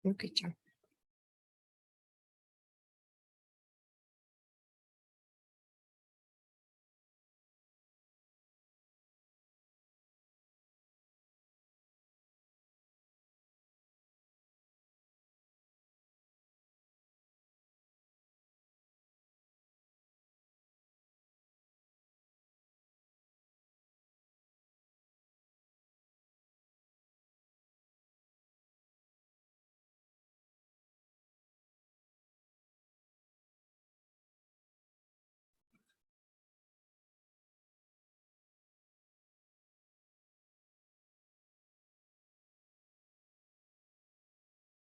Ok, chao.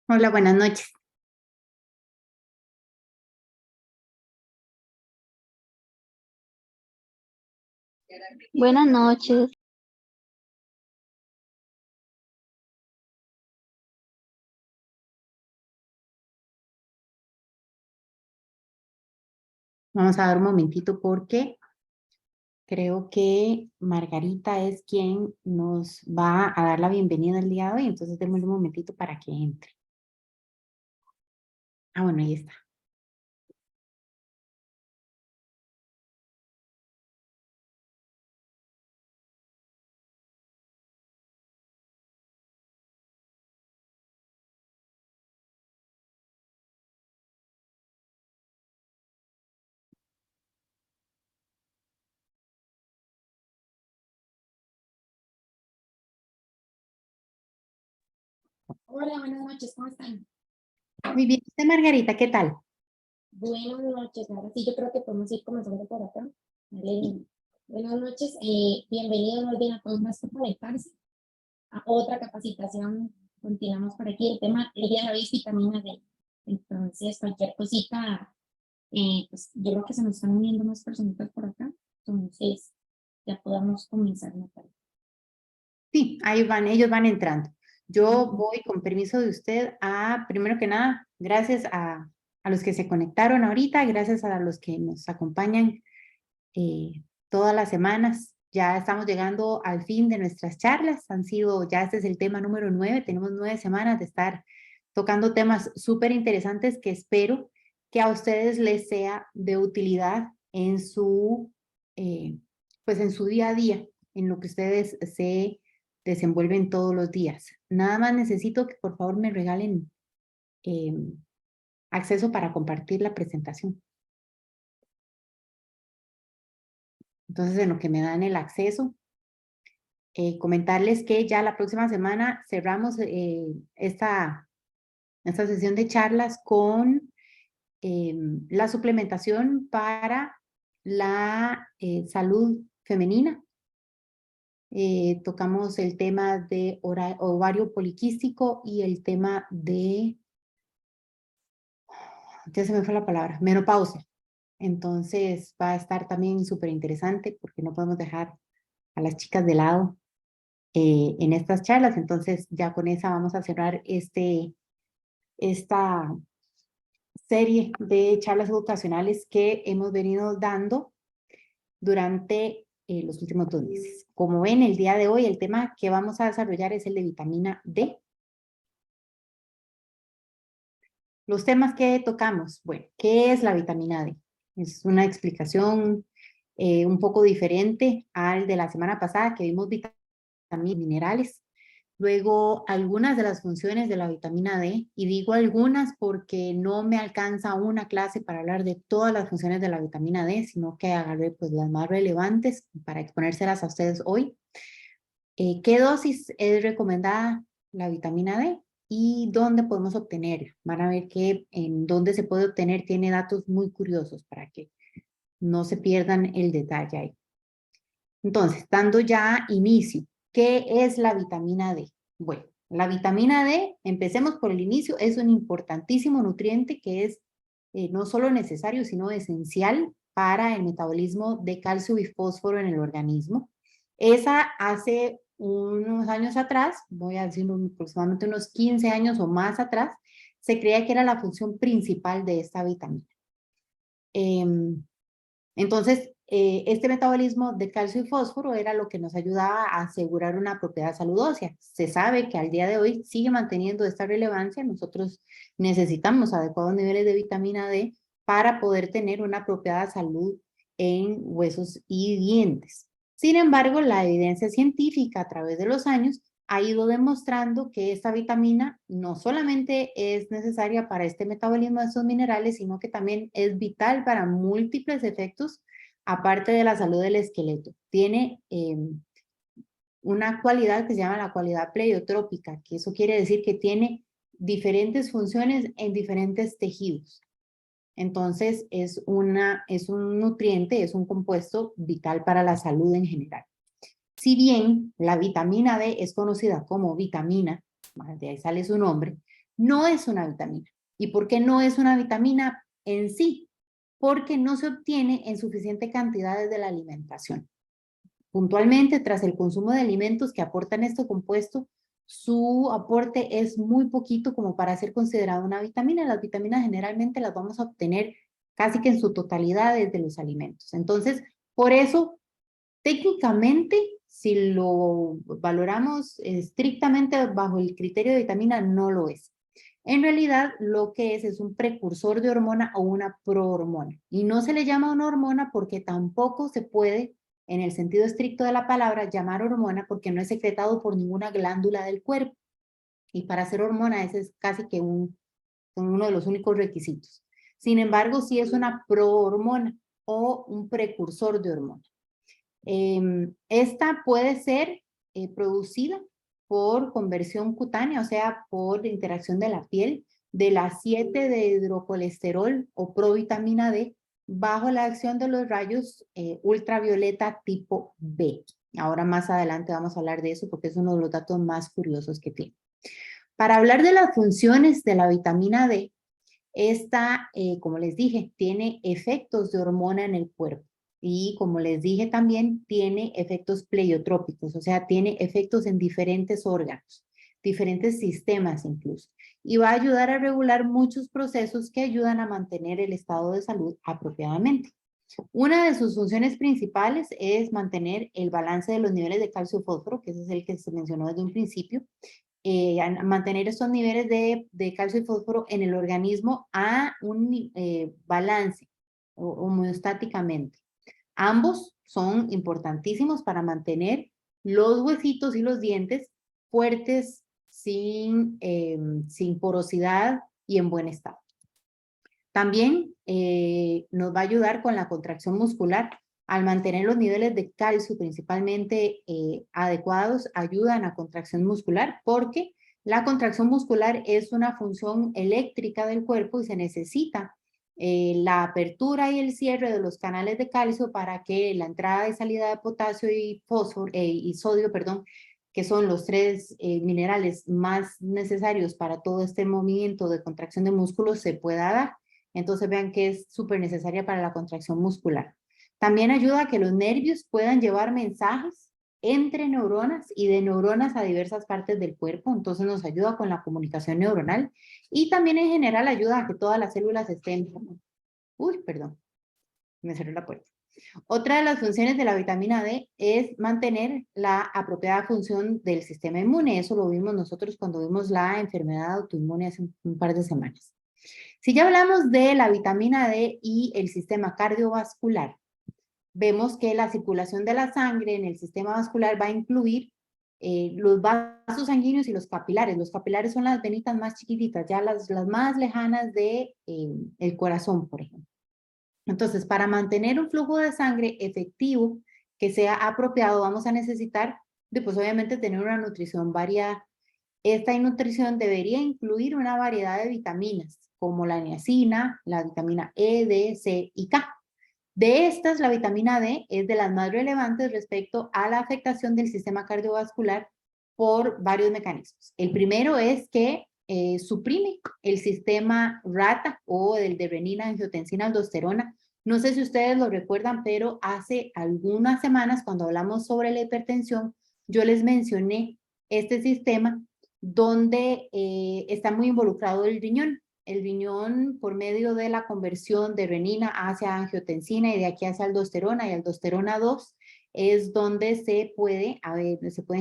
Hola, buenas noches. Buenas noches. Vamos a dar un momentito porque creo que Margarita es quien nos va a dar la bienvenida el día de hoy, entonces démosle un momentito para que entre. Ah, bueno, ahí está. Hola, buenas noches, ¿cómo están? Muy bien, ¿usted, Margarita, qué tal? Buenas noches, ahora sí, yo creo que podemos ir comenzando por acá. Vale. Buenas noches, bienvenidos muy bien a todos más por conectarse a otra capacitación. Continuamos por aquí, el tema, el día de hoy es vitamina D. Entonces, cualquier cosita, pues yo creo que se nos están uniendo más personitas por acá, entonces ya podamos comenzar, Natalia. Sí, ahí van, ellos van entrando. Yo voy, con permiso de usted, primero que nada, gracias a los que se conectaron ahorita, gracias a los que nos acompañan todas las semanas. Ya estamos llegando al fin de nuestras charlas. Ya este es el tema número 9. Tenemos 9 semanas de estar tocando temas súper interesantes que espero que a ustedes les sea de utilidad en pues en su día a día, en lo que ustedes se desenvuelven todos los días. Nada más necesito que por favor me regalen eh, acceso para compartir la presentación. Entonces, en lo que me dan el acceso, comentarles que ya la próxima semana cerramos esta sesión de charlas con la suplementación para la salud femenina. Tocamos el tema de ovario poliquístico y el tema de, ya se me fue la palabra, menopausia. Entonces va a estar también súper interesante porque no podemos dejar a las chicas de lado en estas charlas. Entonces ya con esa vamos a cerrar esta serie de charlas educacionales que hemos venido dando durante los últimos 2 meses. Como ven, el día de hoy el tema que vamos a desarrollar es el de vitamina D. Los temas que tocamos, bueno, ¿qué es la vitamina D? Es una explicación un poco diferente al de la semana pasada que vimos vitaminas y minerales. Luego, algunas de las funciones de la vitamina D, y digo algunas porque no me alcanza una clase para hablar de todas las funciones de la vitamina D, sino que agarré pues las más relevantes para exponérselas a ustedes hoy. ¿Qué dosis es recomendada la vitamina D y dónde podemos obtenerla? Van a ver que en dónde se puede obtener tiene datos muy curiosos para que no se pierdan el detalle ahí. Entonces, dando ya inicio, ¿qué es la vitamina D? Bueno, la vitamina D, empecemos por el inicio, es un importantísimo nutriente que es no solo necesario, sino esencial para el metabolismo de calcio y fósforo en el organismo. Esa hace unos años atrás, voy a decir aproximadamente unos 15 años o más atrás, se creía que era la función principal de esta vitamina. Entonces, este metabolismo de calcio y fósforo era lo que nos ayudaba a asegurar una propiedad salud ósea. Se sabe que al día de hoy sigue manteniendo esta relevancia. Nosotros necesitamos adecuados niveles de vitamina D para poder tener una apropiada salud en huesos y dientes. Sin embargo, la evidencia científica a través de los años ha ido demostrando que esta vitamina no solamente es necesaria para este metabolismo de estos minerales, sino que también es vital para múltiples efectos, aparte de la salud del esqueleto. Tiene una cualidad que se llama la cualidad pleiotrópica, que eso quiere decir que tiene diferentes funciones en diferentes tejidos. Entonces, es un nutriente, es un compuesto vital para la salud en general. Si bien la vitamina D es conocida como vitamina, de ahí sale su nombre, no es una vitamina. ¿Y por qué no es una vitamina en sí? Porque no se obtiene en suficiente cantidades de la alimentación. Puntualmente, tras el consumo de alimentos que aportan este compuesto, su aporte es muy poquito como para ser considerado una vitamina. Las vitaminas generalmente las vamos a obtener casi que en su totalidad desde los alimentos. Entonces, por eso, técnicamente, si lo valoramos estrictamente bajo el criterio de vitamina, no lo es. En realidad, lo que es un precursor de hormona o una prohormona. Y no se le llama una hormona porque tampoco se puede, en el sentido estricto de la palabra, llamar hormona porque no es secretado por ninguna glándula del cuerpo. Y para ser hormona, ese es casi que uno de los únicos requisitos. Sin embargo, sí es una prohormona o un precursor de hormona. Esta puede ser producida por conversión cutánea, o sea, por interacción de la piel de la 7 de hidrocolesterol o provitamina D bajo la acción de los rayos ultravioleta tipo B. Ahora más adelante vamos a hablar de eso porque es uno de los datos más curiosos que tiene. Para hablar de las funciones de la vitamina D, esta, como les dije, tiene efectos de hormona en el cuerpo. Y como les dije también, tiene efectos pleiotrópicos, o sea, tiene efectos en diferentes órganos, diferentes sistemas incluso. Y va a ayudar a regular muchos procesos que ayudan a mantener el estado de salud apropiadamente. Una de sus funciones principales es mantener el balance de los niveles de calcio y fósforo, que ese es el que se mencionó desde un principio, mantener estos niveles de calcio y fósforo en el organismo a un balance homeostáticamente. Ambos son importantísimos para mantener los huesitos y los dientes fuertes, sin porosidad y en buen estado. También nos va a ayudar con la contracción muscular. Al mantener los niveles de calcio principalmente adecuados, ayudan a contracción muscular porque la contracción muscular es una función eléctrica del cuerpo y se necesita la apertura y el cierre de los canales de calcio para que la entrada y salida de potasio y fósforo y sodio, perdón, que son los tres minerales más necesarios para todo este movimiento de contracción de músculos, se pueda dar. Entonces vean que es súper necesaria para la contracción muscular. También ayuda a que los nervios puedan llevar mensajes entre neuronas y de neuronas a diversas partes del cuerpo. Entonces nos ayuda con la comunicación neuronal y también en general ayuda a que todas las células estén... Uy, perdón, me cerré la puerta. Otra de las funciones de la vitamina D es mantener la apropiada función del sistema inmune. Eso lo vimos nosotros cuando vimos la enfermedad autoinmune hace un par de semanas. Si ya hablamos de la vitamina D y el sistema cardiovascular, vemos que la circulación de la sangre en el sistema vascular va a incluir los vasos sanguíneos y los capilares. Los capilares son las venitas más chiquititas, ya las más lejanas de el corazón, por ejemplo. Entonces, para mantener un flujo de sangre efectivo que sea apropiado, vamos a necesitar, pues obviamente, tener una nutrición variada. Esta nutrición debería incluir una variedad de vitaminas, como la niacina, la vitamina E, D, C y K. De estas, la vitamina D es de las más relevantes respecto a la afectación del sistema cardiovascular por varios mecanismos. El primero es que suprime el sistema RATA o el de renina, angiotensina, aldosterona. No sé si ustedes lo recuerdan, pero hace algunas semanas cuando hablamos sobre la hipertensión, yo les mencioné este sistema donde está muy involucrado el riñón. el riñón, por medio de la conversión de renina hacia angiotensina y de aquí hacia aldosterona y aldosterona 2, es donde se pueden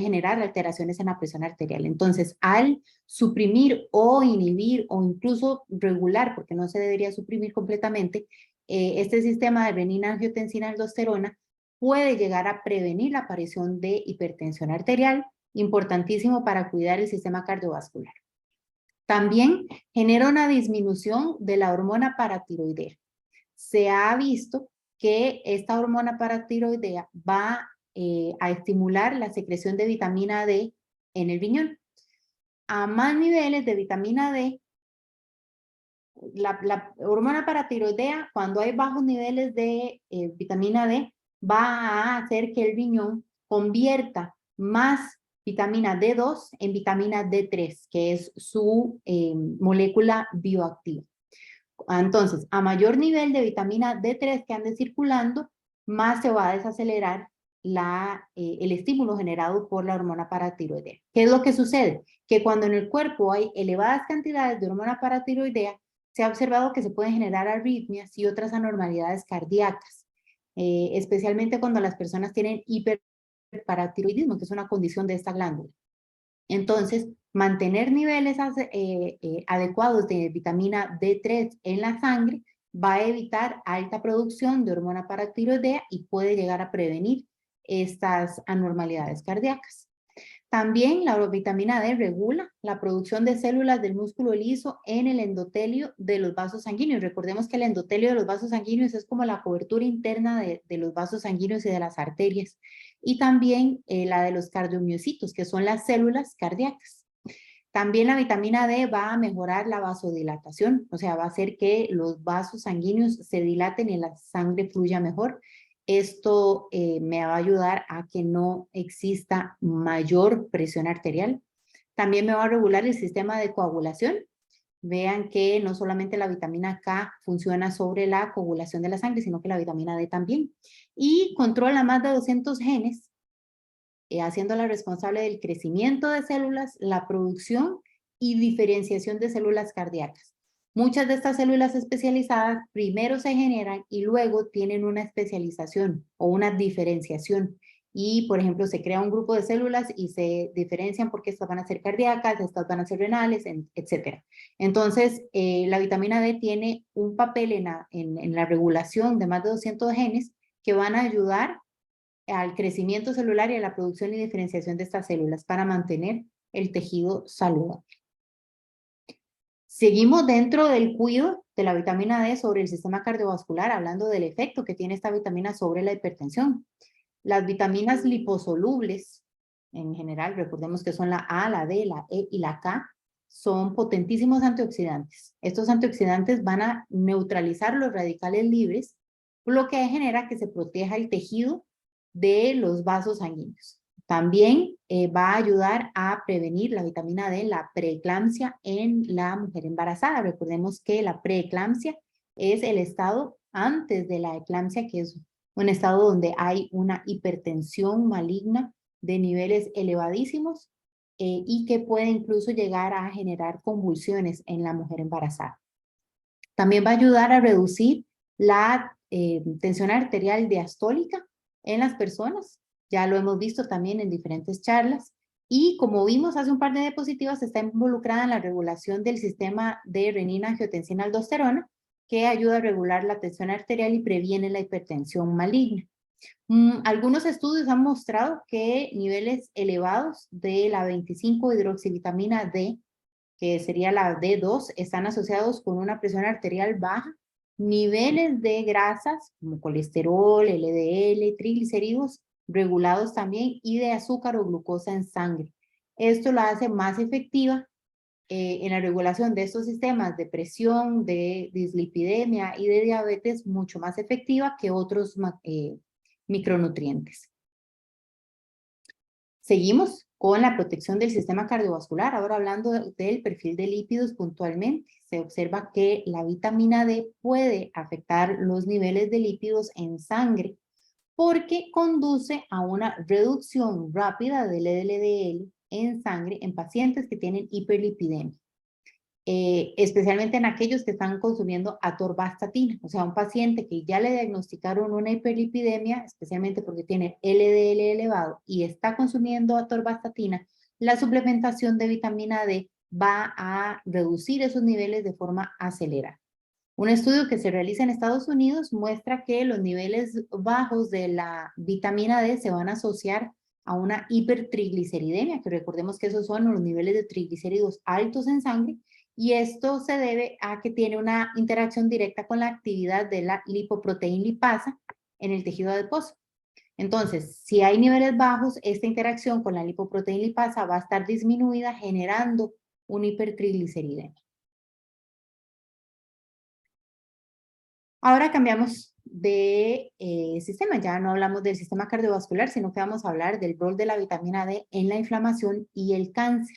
generar alteraciones en la presión arterial. Entonces, al suprimir o inhibir o incluso regular, porque no se debería suprimir completamente, este sistema de renina, angiotensina, aldosterona, puede llegar a prevenir la aparición de hipertensión arterial, importantísimo para cuidar el sistema cardiovascular. También genera una disminución de la hormona paratiroidea. Se ha visto que esta hormona paratiroidea va a estimular la secreción de vitamina D en el riñón. A más niveles de vitamina D, la hormona paratiroidea, cuando hay bajos niveles de vitamina D, va a hacer que el riñón convierta más vitamina D2 en vitamina D3, que es su molécula bioactiva. Entonces, a mayor nivel de vitamina D3 que ande circulando, más se va a desacelerar el estímulo generado por la hormona paratiroidea. ¿Qué es lo que sucede? Que cuando en el cuerpo hay elevadas cantidades de hormona paratiroidea, se ha observado que se pueden generar arritmias y otras anormalidades cardíacas, especialmente cuando las personas tienen hiperparatiroidismo, que es una condición de esta glándula. Entonces, mantener niveles adecuados de vitamina D3 en la sangre va a evitar alta producción de hormona paratiroidea y puede llegar a prevenir estas anormalidades cardíacas. También la vitamina D regula la producción de células del músculo liso en el endotelio de los vasos sanguíneos. Recordemos que el endotelio de los vasos sanguíneos es como la cobertura interna de los vasos sanguíneos y de las arterias. Y también la de los cardiomiocitos, que son las células cardíacas. También la vitamina D va a mejorar la vasodilatación, o sea, va a hacer que los vasos sanguíneos se dilaten y la sangre fluya mejor. Esto me va a ayudar a que no exista mayor presión arterial. También me va a regular el sistema de coagulación. Vean que no solamente la vitamina K funciona sobre la coagulación de la sangre, sino que la vitamina D también. Y controla más de 200 genes, haciéndola responsable del crecimiento de células, la producción y diferenciación de células cardíacas. Muchas de estas células especializadas primero se generan y luego tienen una especialización o una diferenciación. Y, por ejemplo, se crea un grupo de células y se diferencian porque estas van a ser cardíacas, estas van a ser renales, etc. Entonces, la vitamina D tiene un papel en la regulación de más de 200 genes que van a ayudar al crecimiento celular y a la producción y diferenciación de estas células para mantener el tejido saludable. Seguimos dentro del cuidado de la vitamina D sobre el sistema cardiovascular, hablando del efecto que tiene esta vitamina sobre la hipertensión. Las vitaminas liposolubles, en general, recordemos que son la A, la D, la E y la K, son potentísimos antioxidantes. Estos antioxidantes van a neutralizar los radicales libres, lo que genera que se proteja el tejido de los vasos sanguíneos. También va a ayudar a prevenir la vitamina D, la preeclampsia en la mujer embarazada. Recordemos que la preeclampsia es el estado antes de la eclampsia, que es un estado donde hay una hipertensión maligna de niveles elevadísimos y que puede incluso llegar a generar convulsiones en la mujer embarazada. También va a ayudar a reducir la tensión arterial diastólica en las personas. Ya lo hemos visto también en diferentes charlas. Y como vimos hace un par de diapositivas, está involucrada en la regulación del sistema de renina, angiotensina, aldosterona, que ayuda a regular la tensión arterial y previene la hipertensión maligna. Algunos estudios han mostrado que niveles elevados de la 25-hidroxivitamina D, que sería la D2, están asociados con una presión arterial baja, niveles de grasas como colesterol, LDL, triglicéridos regulados también y de azúcar o glucosa en sangre. Esto la hace más efectiva en la regulación de estos sistemas de presión, de dislipidemia y de diabetes, mucho más efectiva que otros micronutrientes. Seguimos con la protección del sistema cardiovascular. Ahora hablando del perfil de lípidos puntualmente, se observa que la vitamina D puede afectar los niveles de lípidos en sangre porque conduce a una reducción rápida del LDL en sangre en pacientes que tienen hiperlipidemia. especialmente en aquellos que están consumiendo atorvastatina, o sea, un paciente que ya le diagnosticaron una hiperlipidemia, especialmente porque tiene LDL elevado y está consumiendo atorvastatina, la suplementación de vitamina D va a reducir esos niveles de forma acelerada. Un estudio que se realiza en Estados Unidos muestra que los niveles bajos de la vitamina D se van a asociar a una hipertrigliceridemia, que recordemos que esos son los niveles de triglicéridos altos en sangre, y esto se debe a que tiene una interacción directa con la actividad de la lipoproteína lipasa en el tejido adiposo. Entonces, si hay niveles bajos, esta interacción con la lipoproteína lipasa va a estar disminuida, generando una hipertrigliceridemia. Ahora cambiamos de sistema, ya no hablamos del sistema cardiovascular, sino que vamos a hablar del rol de la vitamina D en la inflamación y el cáncer.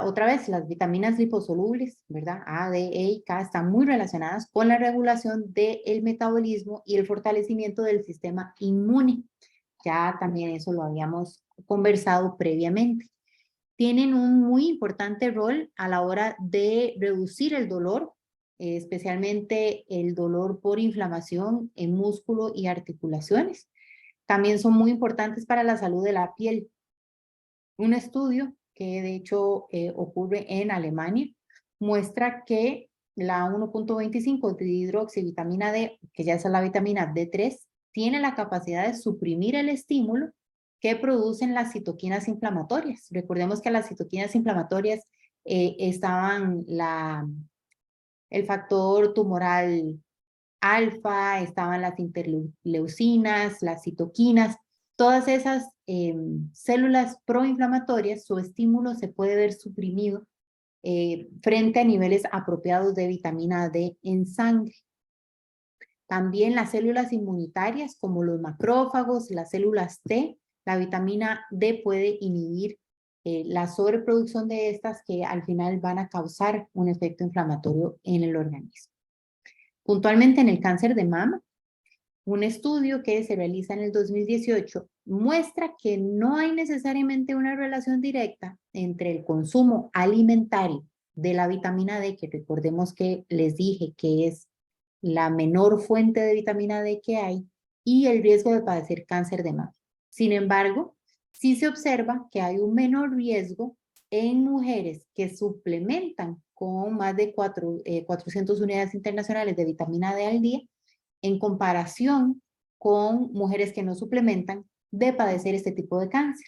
Otra vez, las vitaminas liposolubles, ¿verdad? A, D, E y K están muy relacionadas con la regulación del metabolismo y el fortalecimiento del sistema inmune. Ya también eso lo habíamos conversado previamente. Tienen un muy importante rol a la hora de reducir el dolor, especialmente el dolor por inflamación en músculo y articulaciones. También son muy importantes para la salud de la piel. Un estudio que de hecho ocurre en Alemania muestra que la 1.25 de hidroxivitamina D, que ya es la vitamina D3, tiene la capacidad de suprimir el estímulo que producen las citoquinas inflamatorias. Recordemos que las citoquinas inflamatorias estaban el factor tumoral alfa, estaban las interleucinas, las citoquinas, todas esas células proinflamatorias, su estímulo se puede ver suprimido frente a niveles apropiados de vitamina D en sangre. También las células inmunitarias, como los macrófagos, las células T, la vitamina D puede inhibir la sobreproducción de estas que al final van a causar un efecto inflamatorio en el organismo. Puntualmente en el cáncer de mama, un estudio que se realiza en el 2018 muestra que no hay necesariamente una relación directa entre el consumo alimentario de la vitamina D, que recordemos que les dije que es la menor fuente de vitamina D que hay, y el riesgo de padecer cáncer de mama. Sin embargo, sí se observa que hay un menor riesgo en mujeres que suplementan con más de 400 unidades internacionales de vitamina D al día, en comparación con mujeres que no suplementan, de padecer este tipo de cáncer.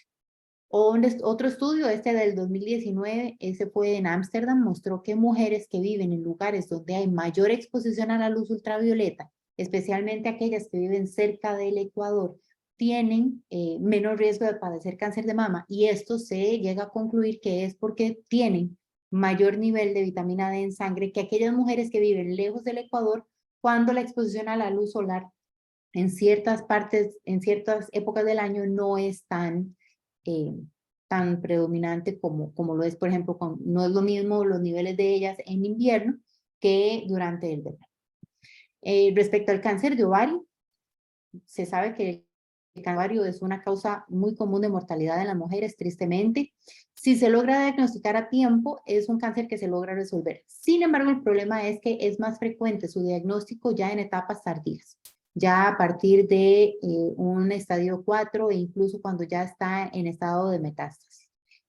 Otro estudio, este del 2019, ese fue en Ámsterdam, mostró que mujeres que viven en lugares donde hay mayor exposición a la luz ultravioleta, especialmente aquellas que viven cerca del Ecuador, tienen menor riesgo de padecer cáncer de mama, y esto se llega a concluir que es porque tienen mayor nivel de vitamina D en sangre que aquellas mujeres que viven lejos del Ecuador, cuando la exposición a la luz solar en ciertas partes, en ciertas épocas del año no es tan predominante como lo es, por ejemplo, no es lo mismo los niveles de ellas en invierno que durante el verano. Respecto al cáncer de ovario, se sabe que el cáncer de ovario es una causa muy común de mortalidad en las mujeres, tristemente. Si se logra diagnosticar a tiempo, es un cáncer que se logra resolver. Sin embargo, el problema es que es más frecuente su diagnóstico ya en etapas tardías, ya a partir de un estadio 4 e incluso cuando ya está en estado de metástasis.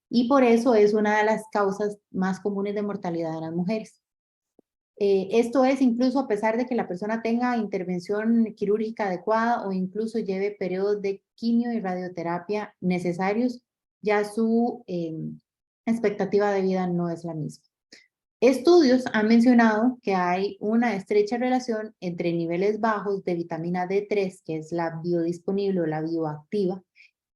Y por eso es una de las causas más comunes de mortalidad en las mujeres. Esto es incluso a pesar de que la persona tenga intervención quirúrgica adecuada o incluso lleve periodos de quimio y radioterapia necesarios, ya su expectativa de vida no es la misma. Estudios han mencionado que hay una estrecha relación entre niveles bajos de vitamina D3, que es la biodisponible o la bioactiva,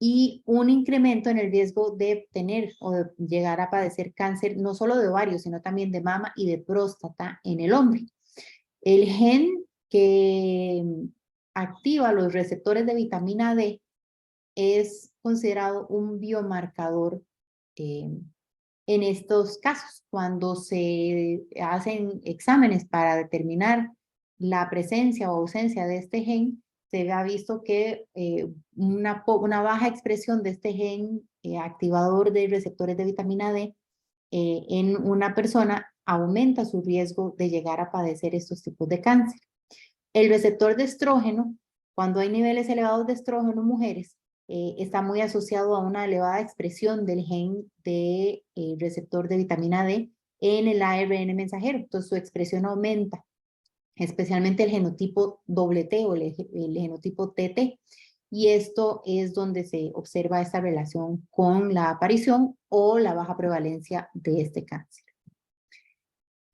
y un incremento en el riesgo de tener o de llegar a padecer cáncer, no solo de ovario, sino también de mama y de próstata en el hombre. El gen que activa los receptores de vitamina D es considerado un biomarcador en estos casos. Cuando se hacen exámenes para determinar la presencia o ausencia de este gen, se ha visto que una baja expresión de este gen activador de receptores de vitamina D en una persona aumenta su riesgo de llegar a padecer estos tipos de cáncer. El receptor de estrógeno, cuando hay niveles elevados de estrógeno en mujeres, está muy asociado a una elevada expresión del gen de receptor de vitamina D en el ARN mensajero. Entonces su expresión aumenta, especialmente el genotipo TT o el genotipo TT. Y esto es donde se observa esta relación con la aparición o la baja prevalencia de este cáncer.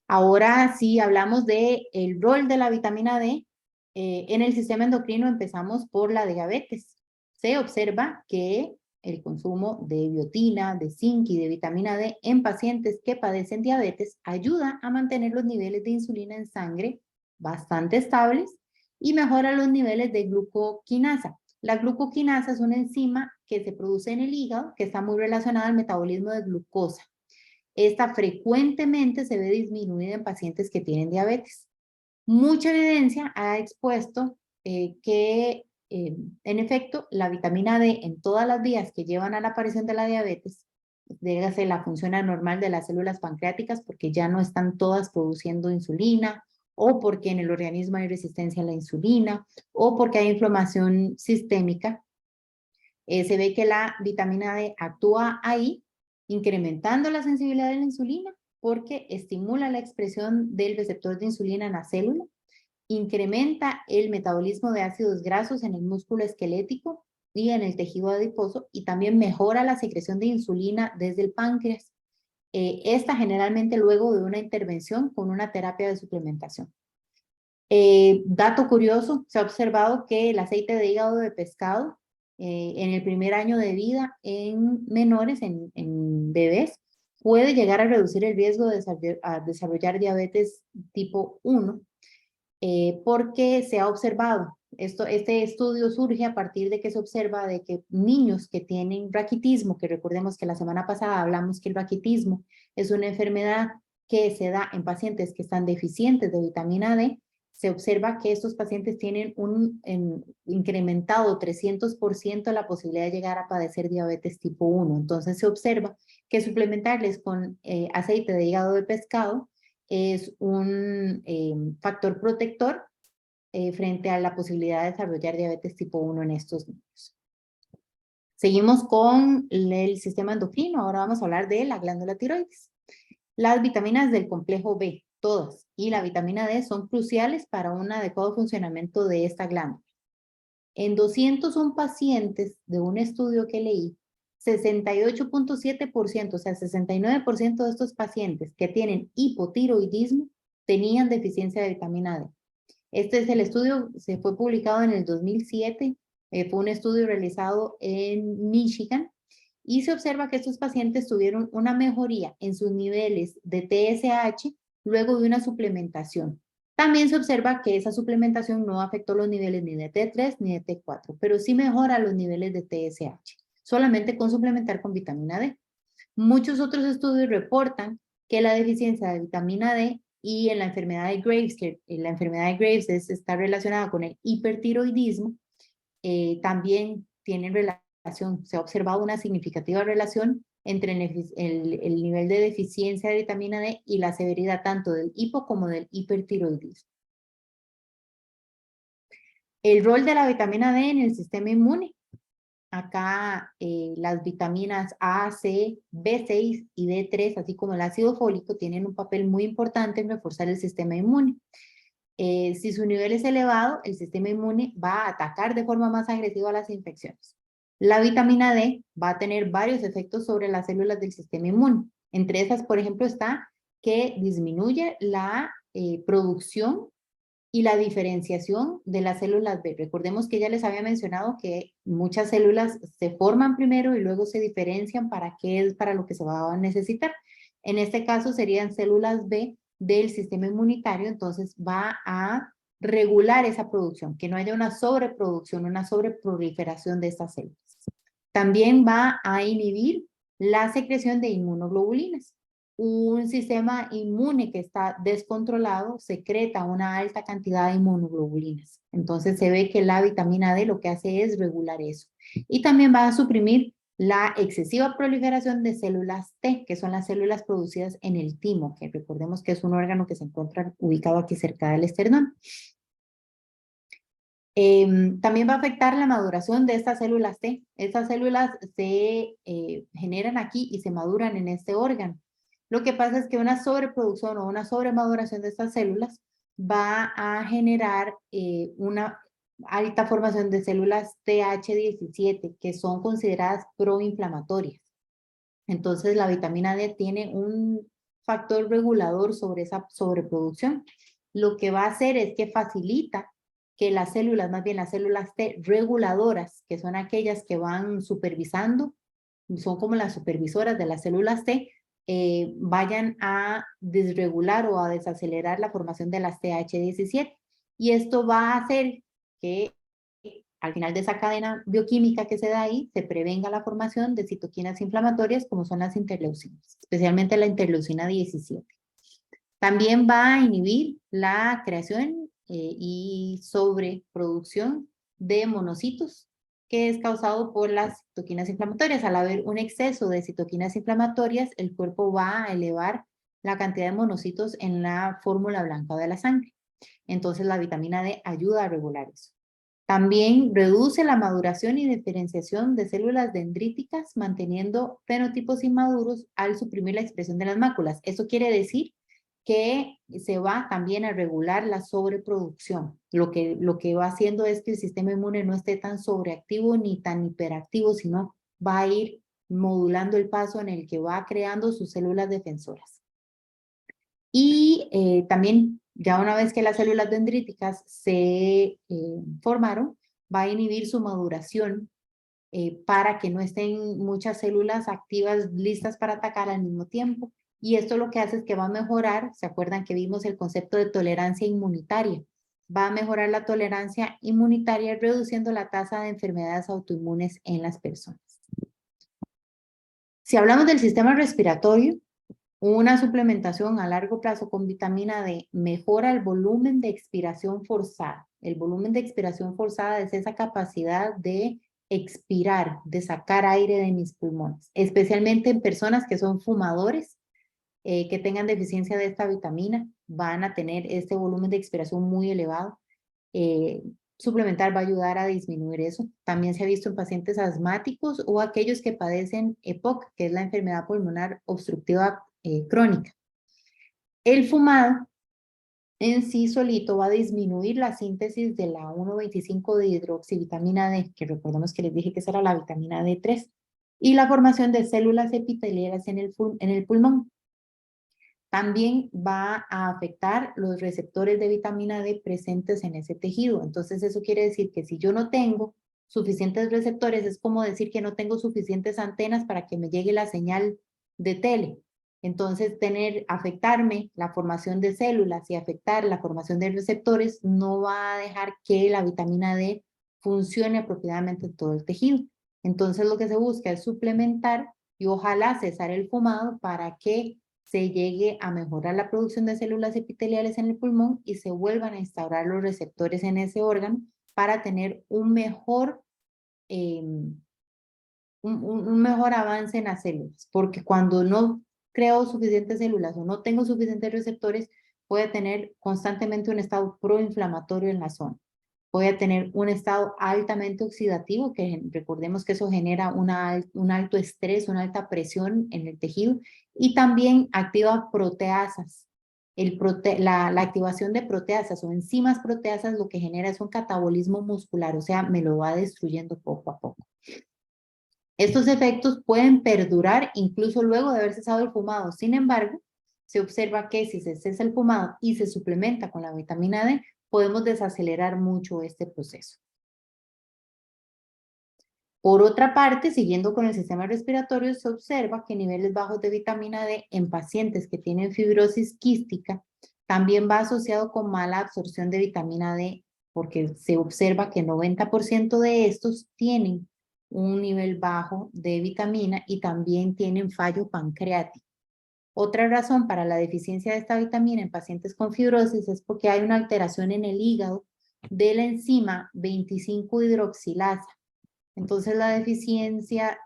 Ahora sí hablamos del rol de la vitamina D en el sistema endocrino. Empezamos por la diabetes. Se observa que el consumo de biotina, de zinc y de vitamina D en pacientes que padecen diabetes ayuda a mantener los niveles de insulina en sangre bastante estables y mejora los niveles de glucoquinasa. La glucoquinasa es una enzima que se produce en el hígado que está muy relacionada al metabolismo de glucosa. Esta frecuentemente se ve disminuida en pacientes que tienen diabetes. Mucha evidencia ha expuesto que, en efecto, la vitamina D en todas las vías que llevan a la aparición de la diabetes, dígase la función anormal de las células pancreáticas porque ya no están todas produciendo insulina, o porque en el organismo hay resistencia a la insulina, o porque hay inflamación sistémica, se ve que la vitamina D actúa ahí, incrementando la sensibilidad de la insulina, porque estimula la expresión del receptor de insulina en la célula, incrementa el metabolismo de ácidos grasos en el músculo esquelético y en el tejido adiposo, y también mejora la secreción de insulina desde el páncreas. Esta generalmente luego de una intervención con una terapia de suplementación. Dato curioso, se ha observado que el aceite de hígado de pescado en el primer año de vida en menores, en bebés, puede llegar a reducir el riesgo de desarrollar diabetes tipo 1, porque se ha observado, este estudio surge a partir de que se observa de que niños que tienen raquitismo, que recordemos que la semana pasada hablamos que el raquitismo es una enfermedad que se da en pacientes que están deficientes de vitamina D, se observa que estos pacientes tienen un incrementado 300% la posibilidad de llegar a padecer diabetes tipo 1. Entonces se observa que suplementarles con aceite de hígado de pescado es un factor protector frente a la posibilidad de desarrollar diabetes tipo 1 en estos niños. Seguimos con el sistema endocrino. Ahora vamos a hablar de la glándula tiroides. Las vitaminas del complejo B, todas, y la vitamina D son cruciales para un adecuado funcionamiento de esta glándula. En 201 pacientes de un estudio que leí, 68.7%, o sea, 69% de estos pacientes que tienen hipotiroidismo tenían deficiencia de vitamina D. Este es el estudio, se fue publicado en el 2007, fue un estudio realizado en Michigan, y se observa que estos pacientes tuvieron una mejoría en sus niveles de TSH luego de una suplementación. También se observa que esa suplementación no afectó los niveles ni de T3 ni de T4, pero sí mejora los niveles de TSH, solamente con suplementar con vitamina D. Muchos otros estudios reportan que la deficiencia de vitamina D y en la enfermedad de Graves, que la enfermedad de Graves está relacionada con el hipertiroidismo, también tienen relación. Se ha observado una significativa relación entre el nivel de deficiencia de vitamina D y la severidad tanto del hipo como del hipertiroidismo. El rol de la vitamina D en el sistema inmune. Acá las vitaminas A, C, B6 y D3, así como el ácido fólico, tienen un papel muy importante en reforzar el sistema inmune. Si su nivel es elevado, el sistema inmune va a atacar de forma más agresiva las infecciones. La vitamina D va a tener varios efectos sobre las células del sistema inmune. Entre esas, por ejemplo, está que disminuye la producción y la diferenciación de las células B. Recordemos que ya les había mencionado que muchas células se forman primero y luego se diferencian para qué es para lo que se va a necesitar. En este caso serían células B del sistema inmunitario, entonces va a regular esa producción, que no haya una sobreproducción, una sobreproliferación de estas células. También va a inhibir la secreción de inmunoglobulinas. Un sistema inmune que está descontrolado secreta una alta cantidad de inmunoglobulinas. Entonces se ve que la vitamina D lo que hace es regular eso. Y también va a suprimir la excesiva proliferación de células T, que son las células producidas en el timo, que recordemos que es un órgano que se encuentra ubicado aquí cerca del esternón. También va a afectar la maduración de estas células T. Estas células se generan aquí y se maduran en este órgano. Lo que pasa es que una sobreproducción o una sobremaduración de estas células va a generar una alta formación de células TH17, que son consideradas proinflamatorias. Entonces, la vitamina D tiene un factor regulador sobre esa sobreproducción. Lo que va a hacer es que facilita que las células, más bien las células T reguladoras, que son aquellas que van supervisando, son como las supervisoras de las células T, vayan a desregular o a desacelerar la formación de las TH17. Y esto va a hacer que al final de esa cadena bioquímica que se da ahí, se prevenga la formación de citoquinas inflamatorias como son las interleucinas, especialmente la interleucina 17. También va a inhibir la creación y sobreproducción de monocitos, que es causado por las citoquinas inflamatorias. Al haber un exceso de citoquinas inflamatorias, el cuerpo va a elevar la cantidad de monocitos en la fórmula blanca de la sangre. Entonces la vitamina D ayuda a regular eso. También reduce la maduración y diferenciación de células dendríticas, manteniendo fenotipos inmaduros al suprimir la expresión de las máculas. Eso quiere decir que se va también a regular la sobreproducción. Lo que va haciendo es que el sistema inmune no esté tan sobreactivo ni tan hiperactivo, sino va a ir modulando el paso en el que va creando sus células defensoras. Y también, ya una vez que las células dendríticas se formaron, va a inhibir su maduración para que no estén muchas células activas listas para atacar al mismo tiempo. Y esto lo que hace es que va a mejorar, ¿se acuerdan que vimos el concepto de tolerancia inmunitaria? Va a mejorar la tolerancia inmunitaria reduciendo la tasa de enfermedades autoinmunes en las personas. Si hablamos del sistema respiratorio, una suplementación a largo plazo con vitamina D mejora el volumen de expiración forzada. El volumen de expiración forzada es esa capacidad de expirar, de sacar aire de mis pulmones, especialmente en personas que son fumadores, que tengan deficiencia de esta vitamina, van a tener este volumen de expiración muy elevado. Suplementar va a ayudar a disminuir eso. También se ha visto en pacientes asmáticos o aquellos que padecen EPOC, que es la enfermedad pulmonar obstructiva crónica. El fumado en sí solito va a disminuir la síntesis de la 1,25 de hidroxivitamina D, que recordemos que les dije que esa era la vitamina D3, y la formación de células epiteliales en el pulmón. También va a afectar los receptores de vitamina D presentes en ese tejido. Entonces eso quiere decir que si yo no tengo suficientes receptores, es como decir que no tengo suficientes antenas para que me llegue la señal de tele. Entonces afectarme la formación de células y afectar la formación de receptores no va a dejar que la vitamina D funcione apropiadamente en todo el tejido. Entonces lo que se busca es suplementar y ojalá cesar el fumado para que se llegue a mejorar la producción de células epiteliales en el pulmón y se vuelvan a instaurar los receptores en ese órgano para tener un mejor avance en las células. Porque cuando no creo suficientes células o no tengo suficientes receptores, puede tener constantemente un estado proinflamatorio en la zona. Puede tener un estado altamente oxidativo, que recordemos que eso genera un alto estrés, una alta presión en el tejido, y también activa proteasas. La activación de proteasas o enzimas proteasas lo que genera es un catabolismo muscular, o sea, me lo va destruyendo poco a poco. Estos efectos pueden perdurar incluso luego de haber cesado el fumado. Sin embargo, se observa que si se cesa el fumado y se suplementa con la vitamina D, podemos desacelerar mucho este proceso. Por otra parte, siguiendo con el sistema respiratorio, se observa que niveles bajos de vitamina D en pacientes que tienen fibrosis quística también va asociado con mala absorción de vitamina D, porque se observa que 90% de estos tienen un nivel bajo de vitamina y también tienen fallo pancreático. Otra razón para la deficiencia de esta vitamina en pacientes con fibrosis es porque hay una alteración en el hígado de la enzima 25-hidroxilasa. Entonces la deficiencia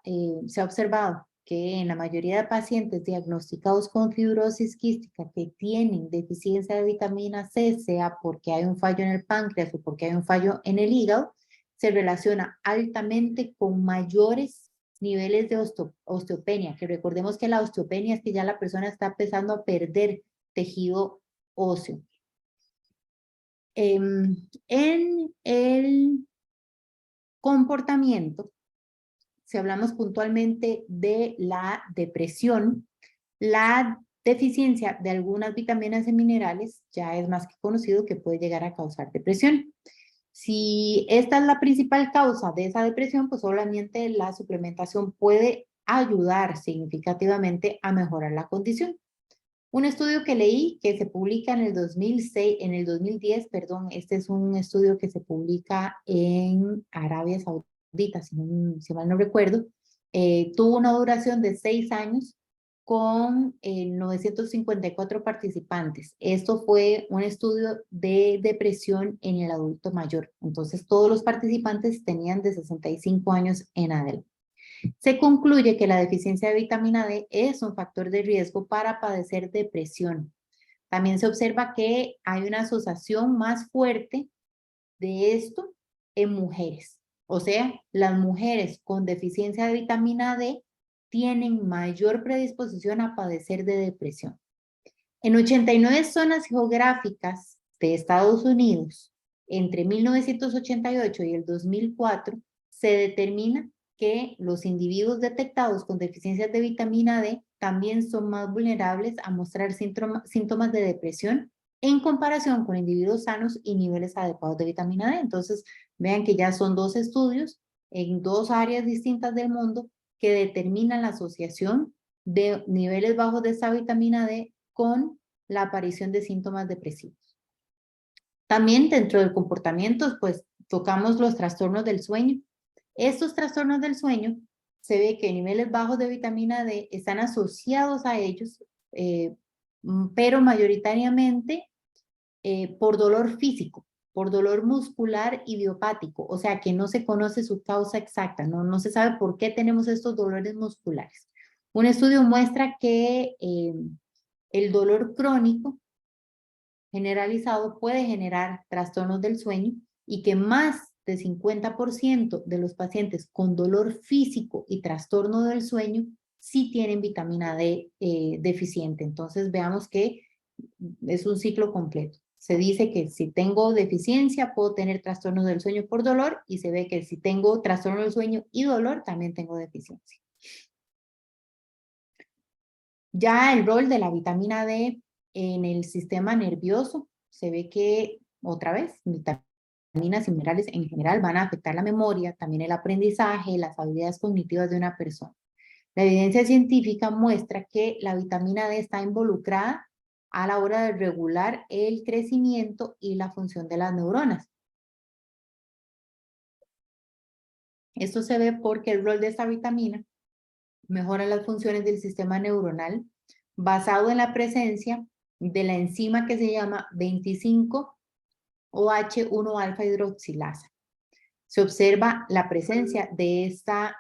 se ha observado que en la mayoría de pacientes diagnosticados con fibrosis quística que tienen deficiencia de vitamina C, sea porque hay un fallo en el páncreas o porque hay un fallo en el hígado, se relaciona altamente con mayores niveles de osteopenia, que recordemos que la osteopenia es que ya la persona está empezando a perder tejido óseo. En el comportamiento, si hablamos puntualmente de la depresión, la deficiencia de algunas vitaminas y minerales ya es más que conocido que puede llegar a causar depresión. Si esta es la principal causa de esa depresión, pues solamente la suplementación puede ayudar significativamente a mejorar la condición. Un estudio que leí que se publica en el 2006, en el 2010, perdón, este es un estudio que se publica en Arabia Saudita, si mal no recuerdo, tuvo una duración de 6 años con 954 participantes. Esto fue un estudio de depresión en el adulto mayor. Entonces, todos los participantes tenían de 65 años en adelante. Se concluye que la deficiencia de vitamina D es un factor de riesgo para padecer depresión. También se observa que hay una asociación más fuerte de esto en mujeres. O sea, las mujeres con deficiencia de vitamina D tienen mayor predisposición a padecer de depresión. En 89 zonas geográficas de Estados Unidos, entre 1988 y el 2004, se determina que los individuos detectados con deficiencias de vitamina D también son más vulnerables a mostrar síntomas de depresión en comparación con individuos sanos y niveles adecuados de vitamina D. Entonces, vean que ya son 2 estudios en 2 áreas distintas del mundo que determinan la asociación de niveles bajos de esta vitamina D con la aparición de síntomas depresivos. También dentro del comportamiento, pues tocamos los trastornos del sueño. Estos trastornos del sueño se ve que niveles bajos de vitamina D están asociados a ellos, pero mayoritariamente por dolor físico, por dolor muscular idiopático, o sea que no se conoce su causa exacta, no se sabe por qué tenemos estos dolores musculares. Un estudio muestra que el dolor crónico generalizado puede generar trastornos del sueño y que más de 50% de los pacientes con dolor físico y trastorno del sueño sí tienen vitamina D deficiente. Entonces veamos que es un ciclo completo. Se dice que si tengo deficiencia puedo tener trastornos del sueño por dolor y se ve que si tengo trastorno del sueño y dolor también tengo deficiencia. Ya el rol de la vitamina D en el sistema nervioso, se ve que, otra vez, vitaminas y minerales en general van a afectar la memoria, también el aprendizaje, las habilidades cognitivas de una persona. La evidencia científica muestra que la vitamina D está involucrada a la hora de regular el crecimiento y la función de las neuronas. Esto se ve porque el rol de esta vitamina mejora las funciones del sistema neuronal basado en la presencia de la enzima que se llama 25-OH1 alfa hidroxilasa. Se observa la presencia de esta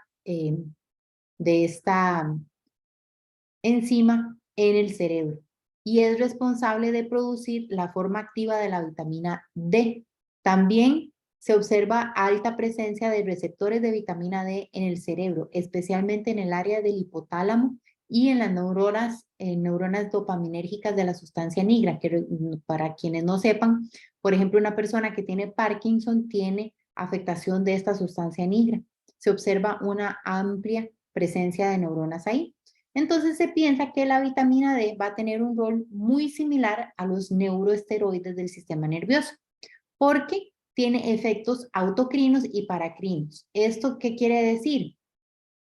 enzima en el cerebro y es responsable de producir la forma activa de la vitamina D. También se observa alta presencia de receptores de vitamina D en el cerebro, especialmente en el área del hipotálamo y en las neuronas dopaminérgicas de la sustancia nigra, que para quienes no sepan, por ejemplo, una persona que tiene Parkinson tiene afectación de esta sustancia nigra. Se observa una amplia presencia de neuronas ahí. Entonces se piensa que la vitamina D va a tener un rol muy similar a los neuroesteroides del sistema nervioso, porque tiene efectos autocrinos y paracrinos. ¿Esto qué quiere decir?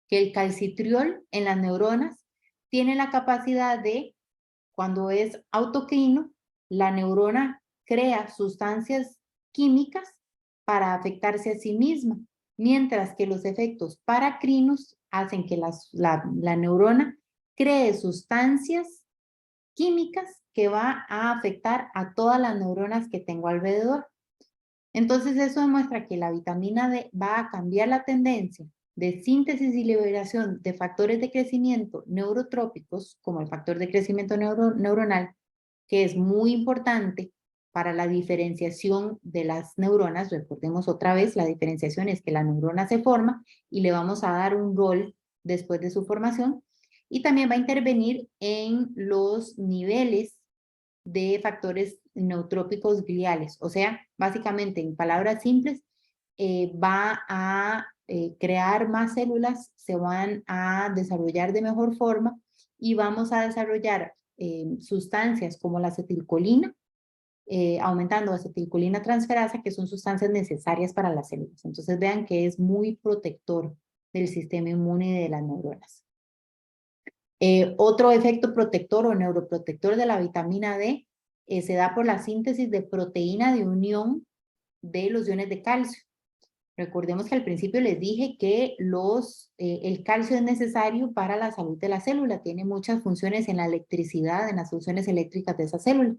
Que el calcitriol en las neuronas tiene la capacidad de, cuando es autocrino, la neurona crea sustancias químicas para afectarse a sí misma, mientras que los efectos paracrinos hacen que la neurona cree sustancias químicas que va a afectar a todas las neuronas que tengo alrededor. Entonces eso demuestra que la vitamina D va a cambiar la tendencia de síntesis y liberación de factores de crecimiento neurotrópicos, como el factor de crecimiento neuronal, que es muy importante para la diferenciación de las neuronas. Recordemos otra vez, la diferenciación es que la neurona se forma y le vamos a dar un rol después de su formación. Y también va a intervenir en los niveles de factores neurotrópicos gliales. O sea, básicamente, en palabras simples, va a crear más células, se van a desarrollar de mejor forma y vamos a desarrollar sustancias como la acetilcolina, aumentando acetilcolina transferasa, que son sustancias necesarias para las células. Entonces vean que es muy protector del sistema inmune y de las neuronas. Otro efecto protector o neuroprotector de la vitamina D se da por la síntesis de proteína de unión de los iones de calcio. Recordemos que al principio les dije que el calcio es necesario para la salud de la célula, tiene muchas funciones en la electricidad, en las funciones eléctricas de esa célula.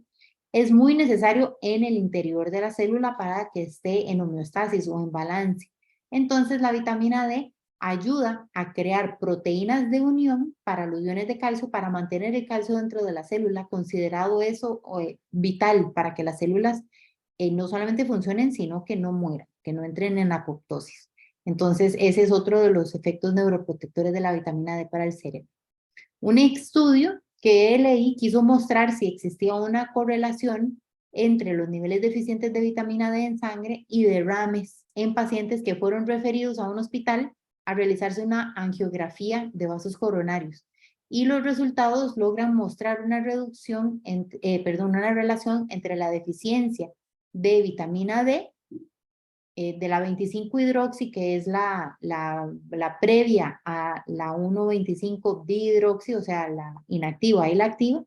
Es muy necesario en el interior de la célula para que esté en homeostasis o en balance. Entonces la vitamina D ayuda a crear proteínas de unión para los iones de calcio, para mantener el calcio dentro de la célula, considerado eso vital para que las células no solamente funcionen, sino que no mueran, que no entren en apoptosis. Entonces, ese es otro de los efectos neuroprotectores de la vitamina D para el cerebro. Un estudio que leí quiso mostrar si existía una correlación entre los niveles deficientes de vitamina D en sangre y derrames en pacientes que fueron referidos a un hospital a realizarse una angiografía de vasos coronarios. Y los resultados logran mostrar una una relación entre la deficiencia de vitamina D, de la 25-hidroxi, que es la previa a la 1,25-dihidroxi, o sea, la inactiva y la activa,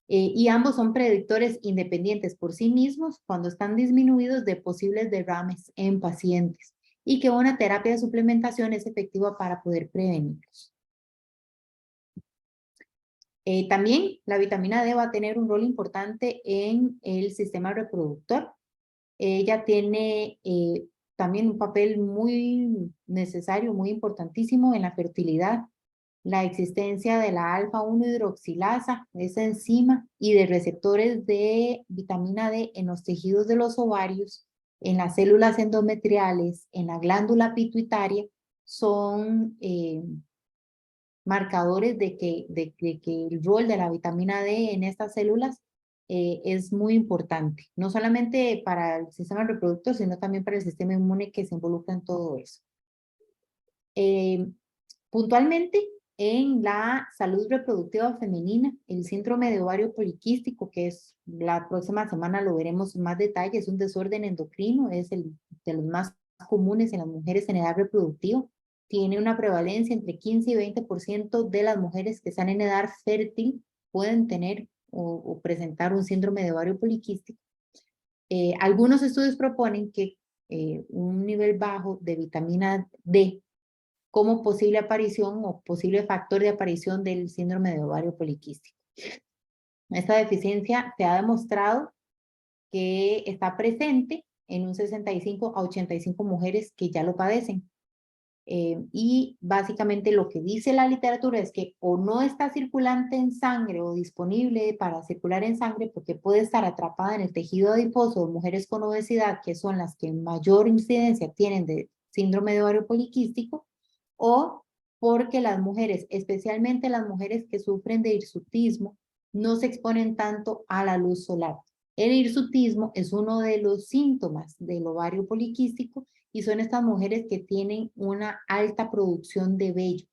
y ambos son predictores independientes por sí mismos cuando están disminuidos de posibles derrames en pacientes, y que una terapia de suplementación es efectiva para poder prevenirlos. También la vitamina D va a tener un rol importante en el sistema reproductor. Ella tiene también un papel muy necesario, muy importantísimo en la fertilidad, la existencia de la alfa-1 hidroxilasa, esa enzima, y de receptores de vitamina D en los tejidos de los ovarios, en las células endometriales, en la glándula pituitaria, son marcadores de que el rol de la vitamina D en estas células es muy importante, no solamente para el sistema reproductor, sino también para el sistema inmune que se involucra en todo eso. Puntualmente, en la salud reproductiva femenina, el síndrome de ovario poliquístico, que es la próxima semana lo veremos en más detalle, es un desorden endocrino, es de los más comunes en las mujeres en edad reproductiva. Tiene una prevalencia entre 15 y 20% de las mujeres que están en edad fértil pueden tener o presentar un síndrome de ovario poliquístico. Algunos estudios proponen que un nivel bajo de vitamina D como posible aparición o posible factor de aparición del síndrome de ovario poliquístico. Esta deficiencia se ha demostrado que está presente en un 65 a 85 mujeres que ya lo padecen. Y básicamente lo que dice la literatura es que o no está circulante en sangre o disponible para circular en sangre porque puede estar atrapada en el tejido adiposo de mujeres con obesidad, que son las que mayor incidencia tienen de síndrome de ovario poliquístico, o porque las mujeres, especialmente las mujeres que sufren de hirsutismo, no se exponen tanto a la luz solar. El hirsutismo es uno de los síntomas del ovario poliquístico y son estas mujeres que tienen una alta producción de vello.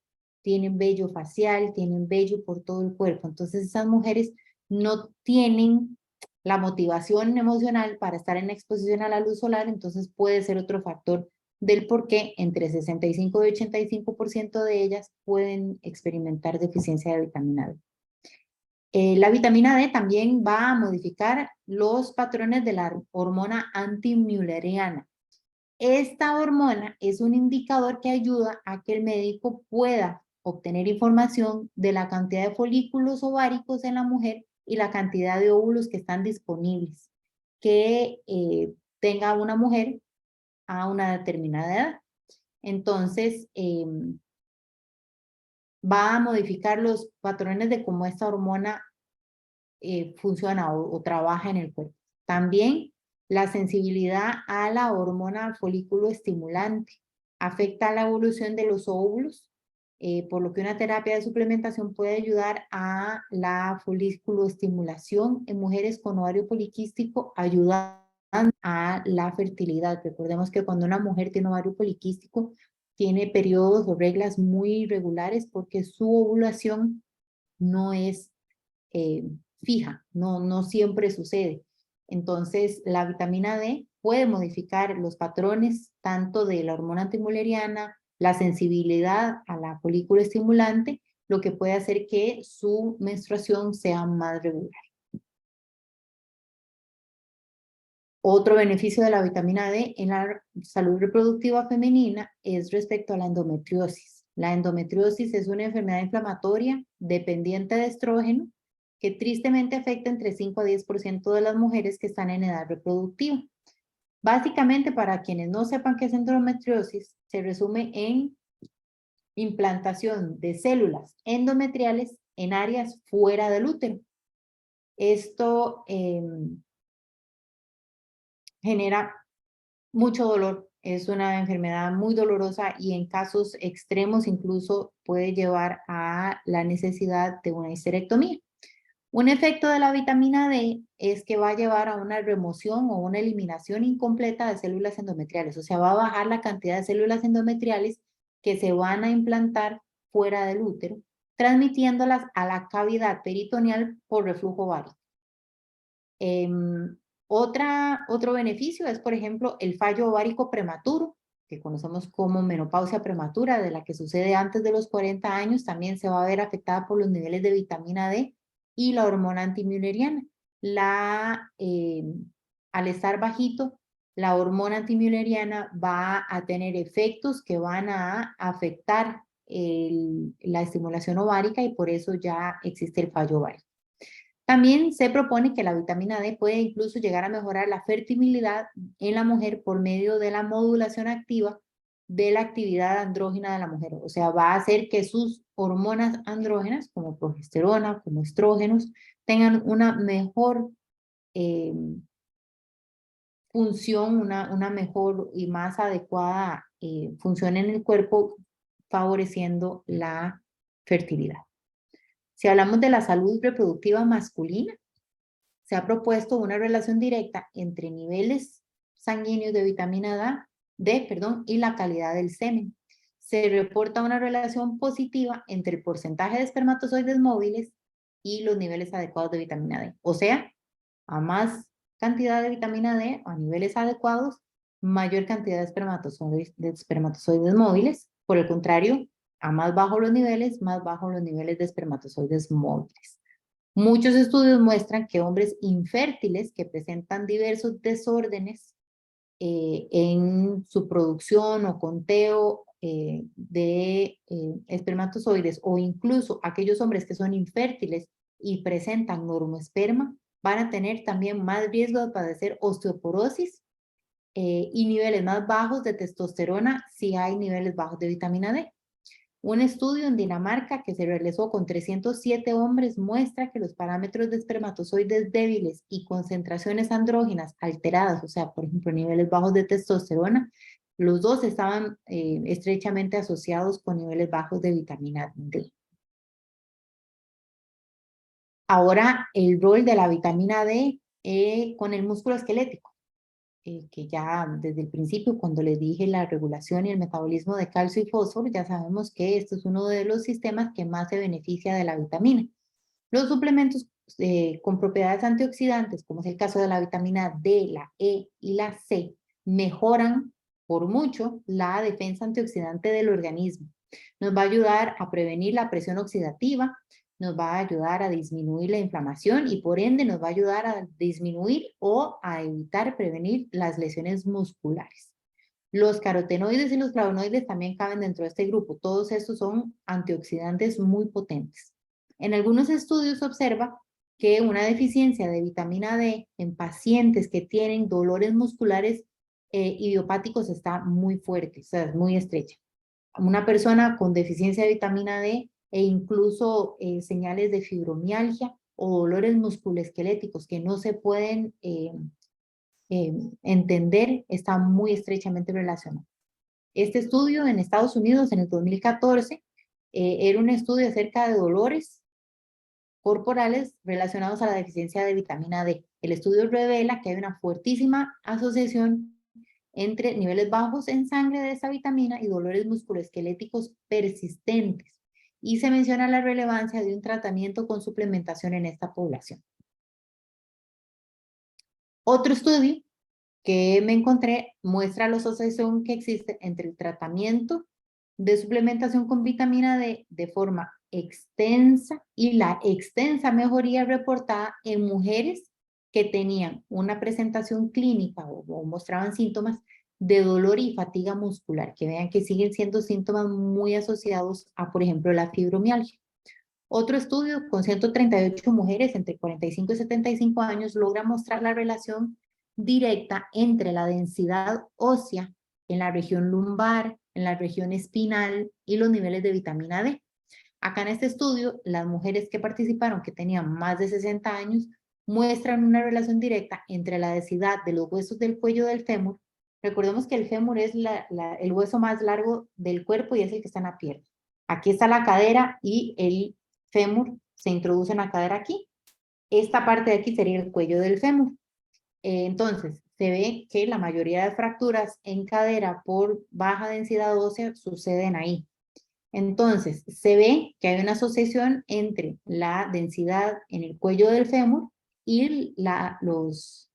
Tienen vello facial, tienen vello por todo el cuerpo. Entonces esas mujeres no tienen la motivación emocional para estar en exposición a la luz solar, entonces puede ser otro factor del por qué entre 65 y 85% de ellas pueden experimentar deficiencia de vitamina D. La vitamina D también va a modificar los patrones de la hormona antimülleriana. Esta hormona es un indicador que ayuda a que el médico pueda obtener información de la cantidad de folículos ováricos en la mujer y la cantidad de óvulos que están disponibles, que tenga una mujer a una determinada edad. Entonces, va a modificar los patrones de cómo esta hormona funciona o trabaja en el cuerpo. También la sensibilidad a la hormona folículo estimulante afecta la evolución de los óvulos, por lo que una terapia de suplementación puede ayudar a la folículo estimulación en mujeres con ovario poliquístico, ayudando a la fertilidad. Recordemos que cuando una mujer tiene ovario poliquístico, tiene periodos o reglas muy irregulares porque su ovulación no es fija, no siempre sucede. Entonces, la vitamina D puede modificar los patrones tanto de la hormona antimuleriana, la sensibilidad a la folícula estimulante, lo que puede hacer que su menstruación sea más regular. Otro beneficio de la vitamina D en la salud reproductiva femenina es respecto a la endometriosis. La endometriosis es una enfermedad inflamatoria dependiente de estrógeno que tristemente afecta entre 5 a 10% de las mujeres que están en edad reproductiva. Básicamente, para quienes no sepan qué es endometriosis, se resume en implantación de células endometriales en áreas fuera del útero. Esto genera mucho dolor, es una enfermedad muy dolorosa y en casos extremos incluso puede llevar a la necesidad de una histerectomía. Un efecto de la vitamina D es que va a llevar a una remoción o una eliminación incompleta de células endometriales, o sea, va a bajar la cantidad de células endometriales que se van a implantar fuera del útero, transmitiéndolas a la cavidad peritoneal por reflujo ovárico. Otro beneficio es, por ejemplo, el fallo ovárico prematuro, que conocemos como menopausia prematura, de la que sucede antes de los 40 años, también se va a ver afectada por los niveles de vitamina D y la hormona antimülleriana. Al estar bajito, la hormona antimülleriana va a tener efectos que van a afectar la estimulación ovárica y por eso ya existe el fallo ovárico. También se propone que la vitamina D puede incluso llegar a mejorar la fertilidad en la mujer por medio de la modulación activa de la actividad andrógena de la mujer. O sea, va a hacer que sus hormonas andrógenas, como progesterona, como estrógenos, tengan una mejor función, una mejor y más adecuada función en el cuerpo, favoreciendo la fertilidad. Si hablamos de la salud reproductiva masculina, se ha propuesto una relación directa entre niveles sanguíneos de vitamina D, y la calidad del semen. Se reporta una relación positiva entre el porcentaje de espermatozoides móviles y los niveles adecuados de vitamina D. O sea, a más cantidad de vitamina D a niveles adecuados, mayor cantidad de espermatozoides móviles. Por el contrario, a más bajos los niveles, más bajos los niveles de espermatozoides móviles. Muchos estudios muestran que hombres infértiles que presentan diversos desórdenes en su producción o conteo de espermatozoides, o incluso aquellos hombres que son infértiles y presentan normoesperma, van a tener también más riesgo de padecer osteoporosis y niveles más bajos de testosterona si hay niveles bajos de vitamina D. Un estudio en Dinamarca que se realizó con 307 hombres muestra que los parámetros de espermatozoides débiles y concentraciones andrógenas alteradas, o sea, por ejemplo, niveles bajos de testosterona, los dos estaban estrechamente asociados con niveles bajos de vitamina D. Ahora, el rol de la vitamina D con el músculo esquelético. Que ya desde el principio, cuando les dije la regulación y el metabolismo de calcio y fósforo, ya sabemos que esto es uno de los sistemas que más se beneficia de la vitamina. Los suplementos con propiedades antioxidantes, como es el caso de la vitamina D, la E y la C, mejoran por mucho la defensa antioxidante del organismo. Nos va a ayudar a prevenir la presión oxidativa, nos va a ayudar a disminuir la inflamación y por ende nos va a ayudar a disminuir o a evitar prevenir las lesiones musculares. Los carotenoides y los flavonoides también caben dentro de este grupo. Todos estos son antioxidantes muy potentes. En algunos estudios se observa que una deficiencia de vitamina D en pacientes que tienen dolores musculares idiopáticos está muy fuerte, o sea, es muy estrecha. Una persona con deficiencia de vitamina D e incluso señales de fibromialgia o dolores musculoesqueléticos que no se pueden entender, está muy estrechamente relacionado. Este estudio en Estados Unidos en el 2014 era un estudio acerca de dolores corporales relacionados a la deficiencia de vitamina D. El estudio revela que hay una fuertísima asociación entre niveles bajos en sangre de esa vitamina y dolores musculoesqueléticos persistentes. Y se menciona la relevancia de un tratamiento con suplementación en esta población. Otro estudio que me encontré muestra la asociación que existe entre el tratamiento de suplementación con vitamina D de forma extensa y la extensa mejoría reportada en mujeres que tenían una presentación clínica o mostraban síntomas de dolor y fatiga muscular, que vean que siguen siendo síntomas muy asociados a, por ejemplo, la fibromialgia. Otro estudio con 138 mujeres entre 45 y 75 años logra mostrar la relación directa entre la densidad ósea en la región lumbar, en la región espinal y los niveles de vitamina D. Acá en este estudio, las mujeres que participaron, que tenían más de 60 años, muestran una relación directa entre la densidad de los huesos del cuello del fémur. Recordemos que el fémur es el hueso más largo del cuerpo y es el que está en la pierna. Aquí está la cadera y el fémur se introduce en la cadera aquí. Esta parte de aquí sería el cuello del fémur. Entonces, se ve que la mayoría de fracturas en cadera por baja densidad ósea suceden ahí. Entonces, se ve que hay una asociación entre la densidad en el cuello del fémur y los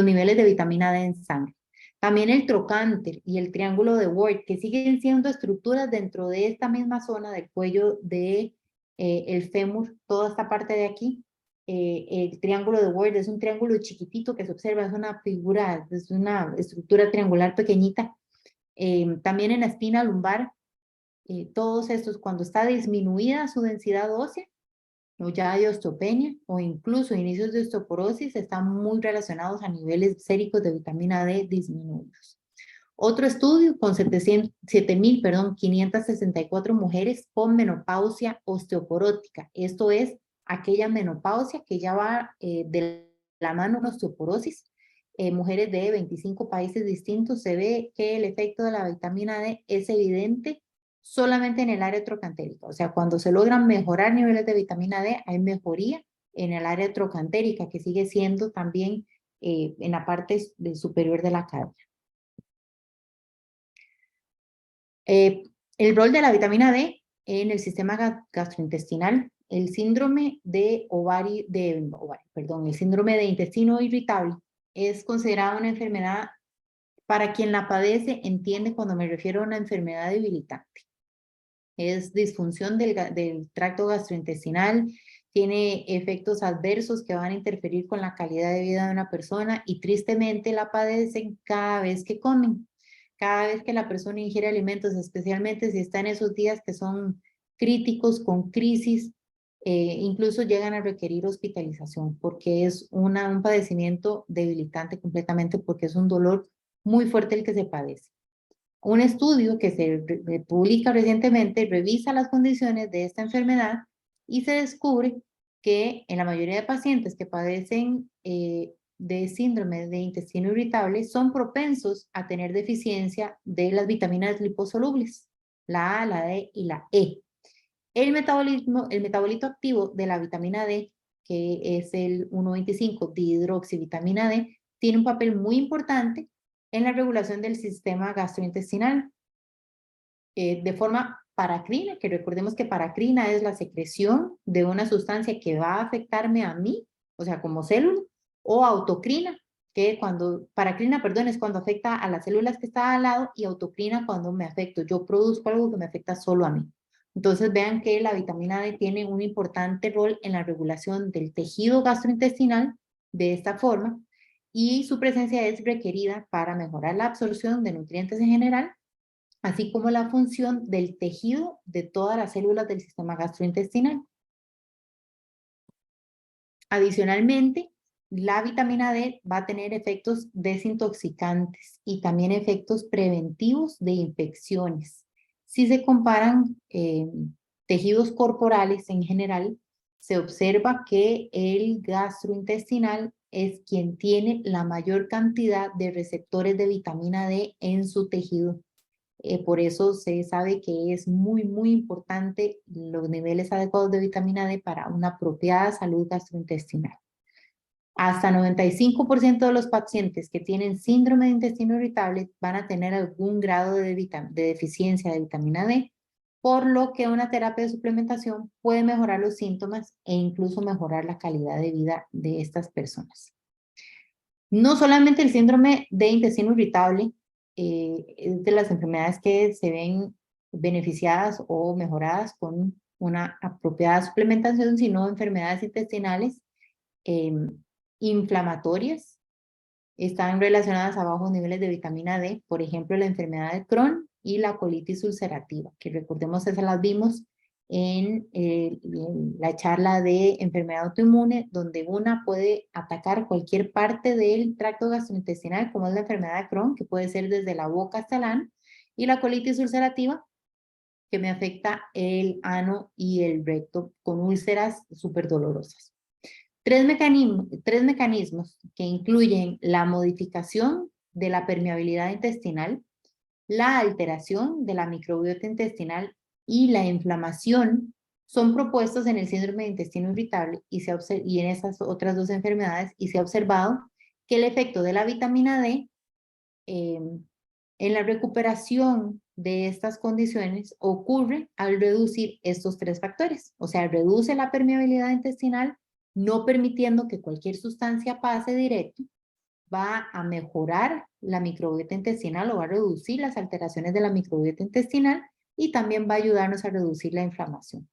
niveles de vitamina D en sangre. También el trocánter y el triángulo de Ward, que siguen siendo estructuras dentro de esta misma zona del cuello de el fémur, toda esta parte de aquí. El triángulo de Ward es un triángulo chiquitito que se observa, es una figura, es una estructura triangular pequeñita. También en la espina lumbar, todos estos, cuando está disminuida su densidad ósea, o ya hay osteopenia, o incluso inicios de osteoporosis, están muy relacionados a niveles séricos de vitamina D disminuidos. Otro estudio con 7.564 mujeres con menopausia osteoporótica. Esto es aquella menopausia que ya va de la mano con osteoporosis. Mujeres de 25 países distintos, se ve que el efecto de la vitamina D es evidente solamente en el área trocantérica. O sea, cuando se logran mejorar niveles de vitamina D, hay mejoría en el área trocantérica, que sigue siendo también en la parte superior de la cadera. El rol de la vitamina D en el sistema gastrointestinal, el síndrome de el síndrome de intestino irritable es considerada una enfermedad. Para quien la padece, entiende cuando me refiero a una enfermedad debilitante. Es disfunción del tracto gastrointestinal, tiene efectos adversos que van a interferir con la calidad de vida de una persona y tristemente la padecen cada vez que comen. Cada vez que la persona ingiere alimentos, especialmente si está en esos días que son críticos, con crisis, incluso llegan a requerir hospitalización porque es un padecimiento debilitante completamente, porque es un dolor muy fuerte el que se padece. Un estudio que se publica recientemente revisa las condiciones de esta enfermedad y se descubre que en la mayoría de pacientes que padecen de síndrome de intestino irritable son propensos a tener deficiencia de las vitaminas liposolubles, la A, la D y la E. El metabolito activo de la vitamina D, que es el 1,25 dihidroxivitamina D, tiene un papel muy importante en la regulación del sistema gastrointestinal de forma paracrina, que recordemos que paracrina es la secreción de una sustancia que va a afectarme a mí, o sea, como célula, o autocrina, que paracrina, perdón, es cuando afecta a las células que están al lado, y autocrina cuando me afecto, yo produzco algo que me afecta solo a mí. Entonces vean que la vitamina D tiene un importante rol en la regulación del tejido gastrointestinal de esta forma, y su presencia es requerida para mejorar la absorción de nutrientes en general, así como la función del tejido de todas las células del sistema gastrointestinal. Adicionalmente, la vitamina D va a tener efectos desintoxicantes y también efectos preventivos de infecciones. Si se comparan tejidos corporales en general, se observa que el gastrointestinal es quien tiene la mayor cantidad de receptores de vitamina D en su tejido. Por eso se sabe que es muy importante los niveles adecuados de vitamina D para una apropiada salud gastrointestinal. Hasta 95% de los pacientes que tienen síndrome de intestino irritable van a tener algún grado de deficiencia de vitamina D, por lo que una terapia de suplementación puede mejorar los síntomas e incluso mejorar la calidad de vida de estas personas. No solamente el síndrome de intestino irritable es de las enfermedades que se ven beneficiadas o mejoradas con una apropiada suplementación, sino enfermedades intestinales inflamatorias están relacionadas a bajos niveles de vitamina D, por ejemplo, la enfermedad de Crohn y la colitis ulcerativa, que recordemos esas las vimos en la charla de enfermedad autoinmune, donde una puede atacar cualquier parte del tracto gastrointestinal, como es la enfermedad de Crohn, que puede ser desde la boca hasta el ano, y la colitis ulcerativa, que me afecta el ano y el recto con úlceras súper dolorosas. Tres mecanismos que incluyen la modificación de la permeabilidad intestinal, la alteración de la microbiota intestinal y la inflamación son propuestos en el síndrome de intestino irritable y en esas otras dos enfermedades, y se ha observado que el efecto de la vitamina D en la recuperación de estas condiciones ocurre al reducir estos tres factores. O sea, reduce la permeabilidad intestinal, no permitiendo que cualquier sustancia pase directo, va a mejorar la microbiota intestinal o va a reducir las alteraciones de la microbiota intestinal y también va a ayudarnos a reducir la inflamación.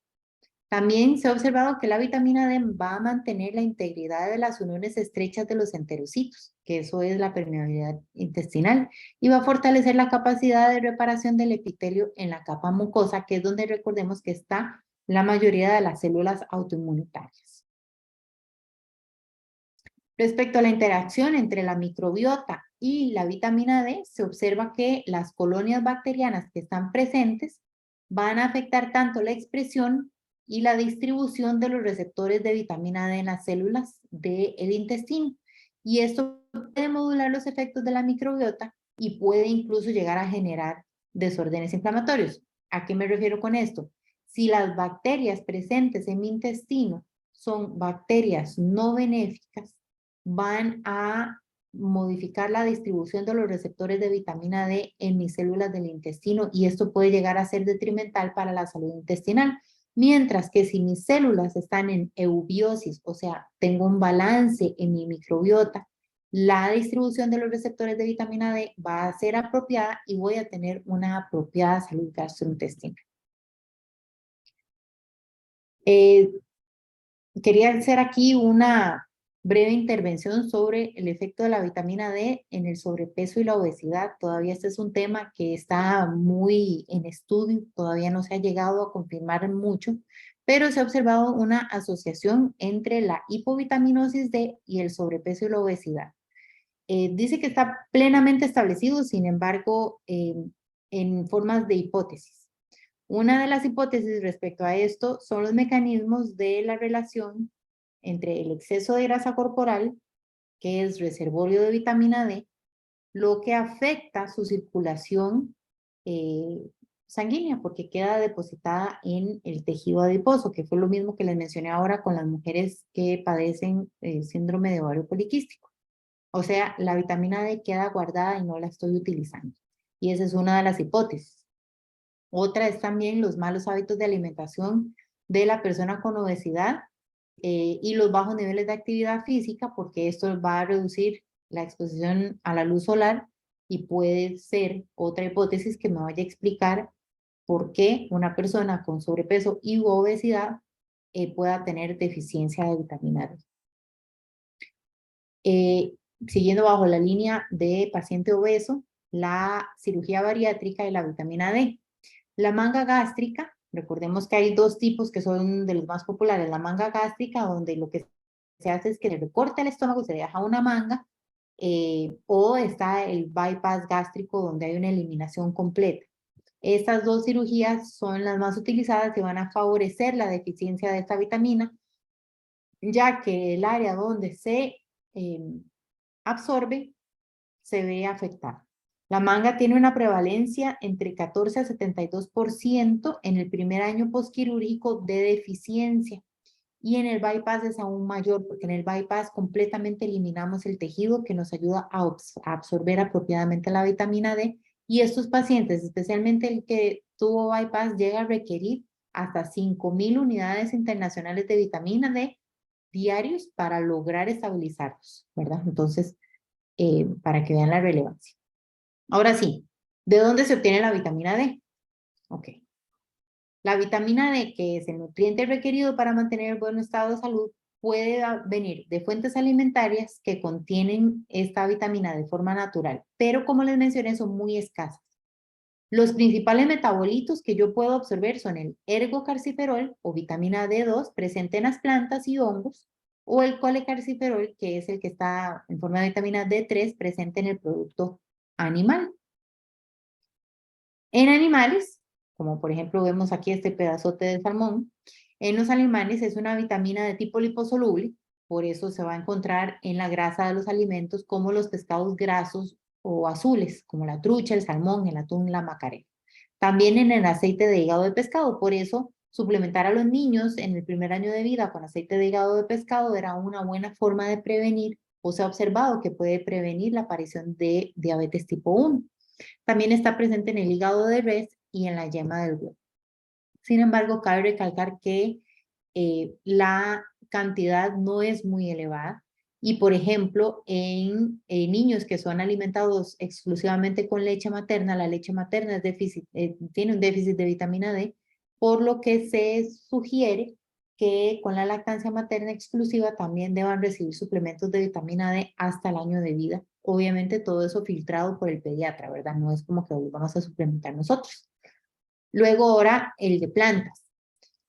También se ha observado que la vitamina D va a mantener la integridad de las uniones estrechas de los enterocitos, que eso es la permeabilidad intestinal, y va a fortalecer la capacidad de reparación del epitelio en la capa mucosa, que es donde recordemos que está la mayoría de las células autoinmunitarias. Respecto a la interacción entre la microbiota y la vitamina D, se observa que las colonias bacterianas que están presentes van a afectar tanto la expresión y la distribución de los receptores de vitamina D en las células del intestino. Y esto puede modular los efectos de la microbiota y puede incluso llegar a generar desórdenes inflamatorios. ¿A qué me refiero con esto? Si las bacterias presentes en mi intestino son bacterias no benéficas, van a modificar la distribución de los receptores de vitamina D en mis células del intestino, y esto puede llegar a ser detrimental para la salud intestinal. Mientras que si mis células están en eubiosis, o sea, tengo un balance en mi microbiota, la distribución de los receptores de vitamina D va a ser apropiada y voy a tener una apropiada salud gastrointestinal. Quería hacer aquí una breve intervención sobre el efecto de la vitamina D en el sobrepeso y la obesidad. Todavía este es un tema que está muy en estudio, todavía no se ha llegado a confirmar mucho, pero se ha observado una asociación entre la hipovitaminosis D y el sobrepeso y la obesidad. Dice que está plenamente establecido, sin embargo, en formas de hipótesis. Una de las hipótesis respecto a esto son los mecanismos de la relación entre el exceso de grasa corporal, que es reservorio de vitamina D, lo que afecta su circulación sanguínea, porque queda depositada en el tejido adiposo, que fue lo mismo que les mencioné ahora con las mujeres que padecen síndrome de ovario poliquístico. O sea, la vitamina D queda guardada y no la estoy utilizando. Y esa es una de las hipótesis. Otra es también los malos hábitos de alimentación de la persona con obesidad y los bajos niveles de actividad física, porque esto va a reducir la exposición a la luz solar, y puede ser otra hipótesis que me vaya a explicar por qué una persona con sobrepeso y obesidad pueda tener deficiencia de vitamina D. Siguiendo bajo la línea de paciente obeso, la cirugía bariátrica y la vitamina D. La manga gástrica, recordemos que hay dos tipos que son de los más populares. La manga gástrica, donde lo que se hace es que se recorta el estómago y se deja una manga, o está el bypass gástrico donde hay una eliminación completa. Estas dos cirugías son las más utilizadas y van a favorecer la deficiencia de esta vitamina, ya que el área donde se absorbe se ve afectada. La manga tiene una prevalencia entre 14 a 72% en el primer año postquirúrgico de deficiencia. Y en el bypass es aún mayor, porque en el bypass completamente eliminamos el tejido que nos ayuda a absorber apropiadamente la vitamina D. Y estos pacientes, especialmente el que tuvo bypass, llega a requerir hasta 5,000 unidades internacionales de vitamina D diarios para lograr estabilizarlos, ¿verdad? Entonces, para que vean la relevancia. Ahora sí, ¿de dónde se obtiene la vitamina D? Ok. La vitamina D, que es el nutriente requerido para mantener el buen estado de salud, puede venir de fuentes alimentarias que contienen esta vitamina de forma natural, pero como les mencioné, son muy escasas. Los principales metabolitos que yo puedo absorber son el ergocarciferol o vitamina D2 presente en las plantas y hongos, o el colecarciferol, que es el que está en forma de vitamina D3 presente en el producto animal. En animales, como por ejemplo vemos aquí este pedazote de salmón, en los animales es una vitamina de tipo liposoluble, por eso se va a encontrar en la grasa de los alimentos como los pescados grasos o azules, como la trucha, el salmón, el atún, la macarela. También en el aceite de hígado de pescado, por eso suplementar a los niños en el primer año de vida con aceite de hígado de pescado era una buena forma de prevenir, o se ha observado que puede prevenir la aparición de diabetes tipo 1. También está presente en el hígado de res y en la yema del huevo. Sin embargo, cabe recalcar que la cantidad no es muy elevada y, por ejemplo, en niños que son alimentados exclusivamente con leche materna, la leche materna tiene un déficit de vitamina D, por lo que se sugiere que con la lactancia materna exclusiva también deban recibir suplementos de vitamina D hasta el año de vida. Obviamente todo eso filtrado por el pediatra, ¿verdad? No es como que hoy vamos a suplementar nosotros. Luego ahora el de plantas.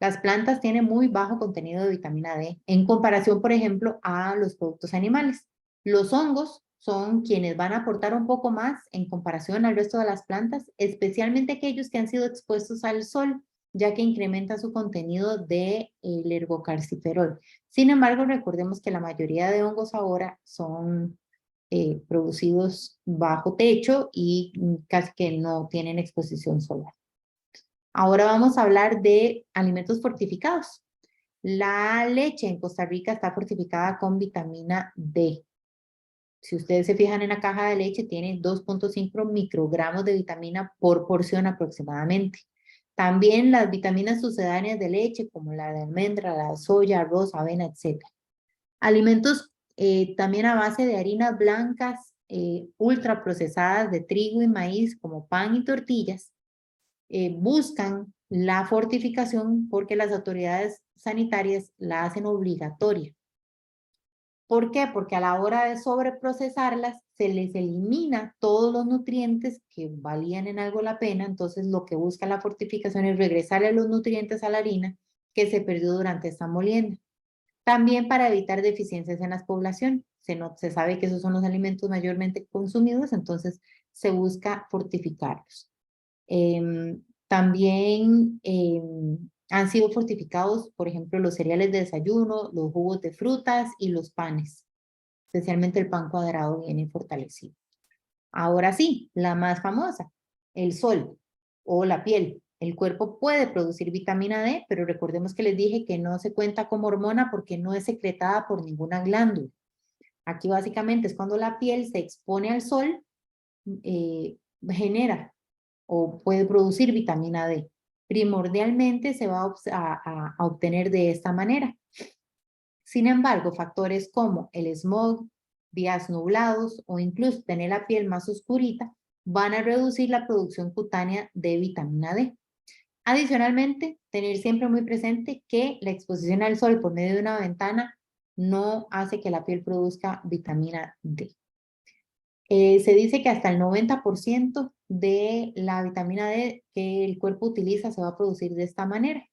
Las plantas tienen muy bajo contenido de vitamina D en comparación, por ejemplo, a los productos animales. Los hongos son quienes van a aportar un poco más en comparación al resto de las plantas, especialmente aquellos que han sido expuestos al sol, ya que incrementa su contenido de ergocarciferol. Sin embargo, recordemos que la mayoría de hongos ahora son producidos bajo techo y casi que no tienen exposición solar. Ahora vamos a hablar de alimentos fortificados. La leche en Costa Rica está fortificada con vitamina D. Si ustedes se fijan en la caja de leche, tiene 2,5 microgramos de vitamina por porción aproximadamente. También las vitaminas sucedáneas de leche, como la de almendra, la de soya, arroz, avena, etc. Alimentos también a base de harinas blancas ultraprocesadas de trigo y maíz, como pan y tortillas, buscan la fortificación porque las autoridades sanitarias la hacen obligatoria. ¿Por qué? Porque a la hora de sobreprocesarlas se les elimina todos los nutrientes que valían en algo la pena, entonces lo que busca la fortificación es regresarle los nutrientes a la harina que se perdió durante esta molienda. También para evitar deficiencias en las poblaciones. Se sabe que esos son los alimentos mayormente consumidos, entonces se busca fortificarlos. También han sido fortificados, por ejemplo, los cereales de desayuno, los jugos de frutas y los panes. Especialmente el pan cuadrado viene fortalecido. Ahora sí, la más famosa, el sol o la piel. El cuerpo puede producir vitamina D, pero recordemos que les dije que no se cuenta como hormona porque no es secretada por ninguna glándula. Aquí básicamente es cuando la piel se expone al sol, genera o puede producir vitamina D. Primordialmente se va a obtener de esta manera. Sin embargo, factores como el smog, días nublados o incluso tener la piel más oscurita van a reducir la producción cutánea de vitamina D. Adicionalmente, tener siempre muy presente que la exposición al sol por medio de una ventana no hace que la piel produzca vitamina D. Se dice que hasta el 90% de la vitamina D que el cuerpo utiliza se va a producir de esta manera.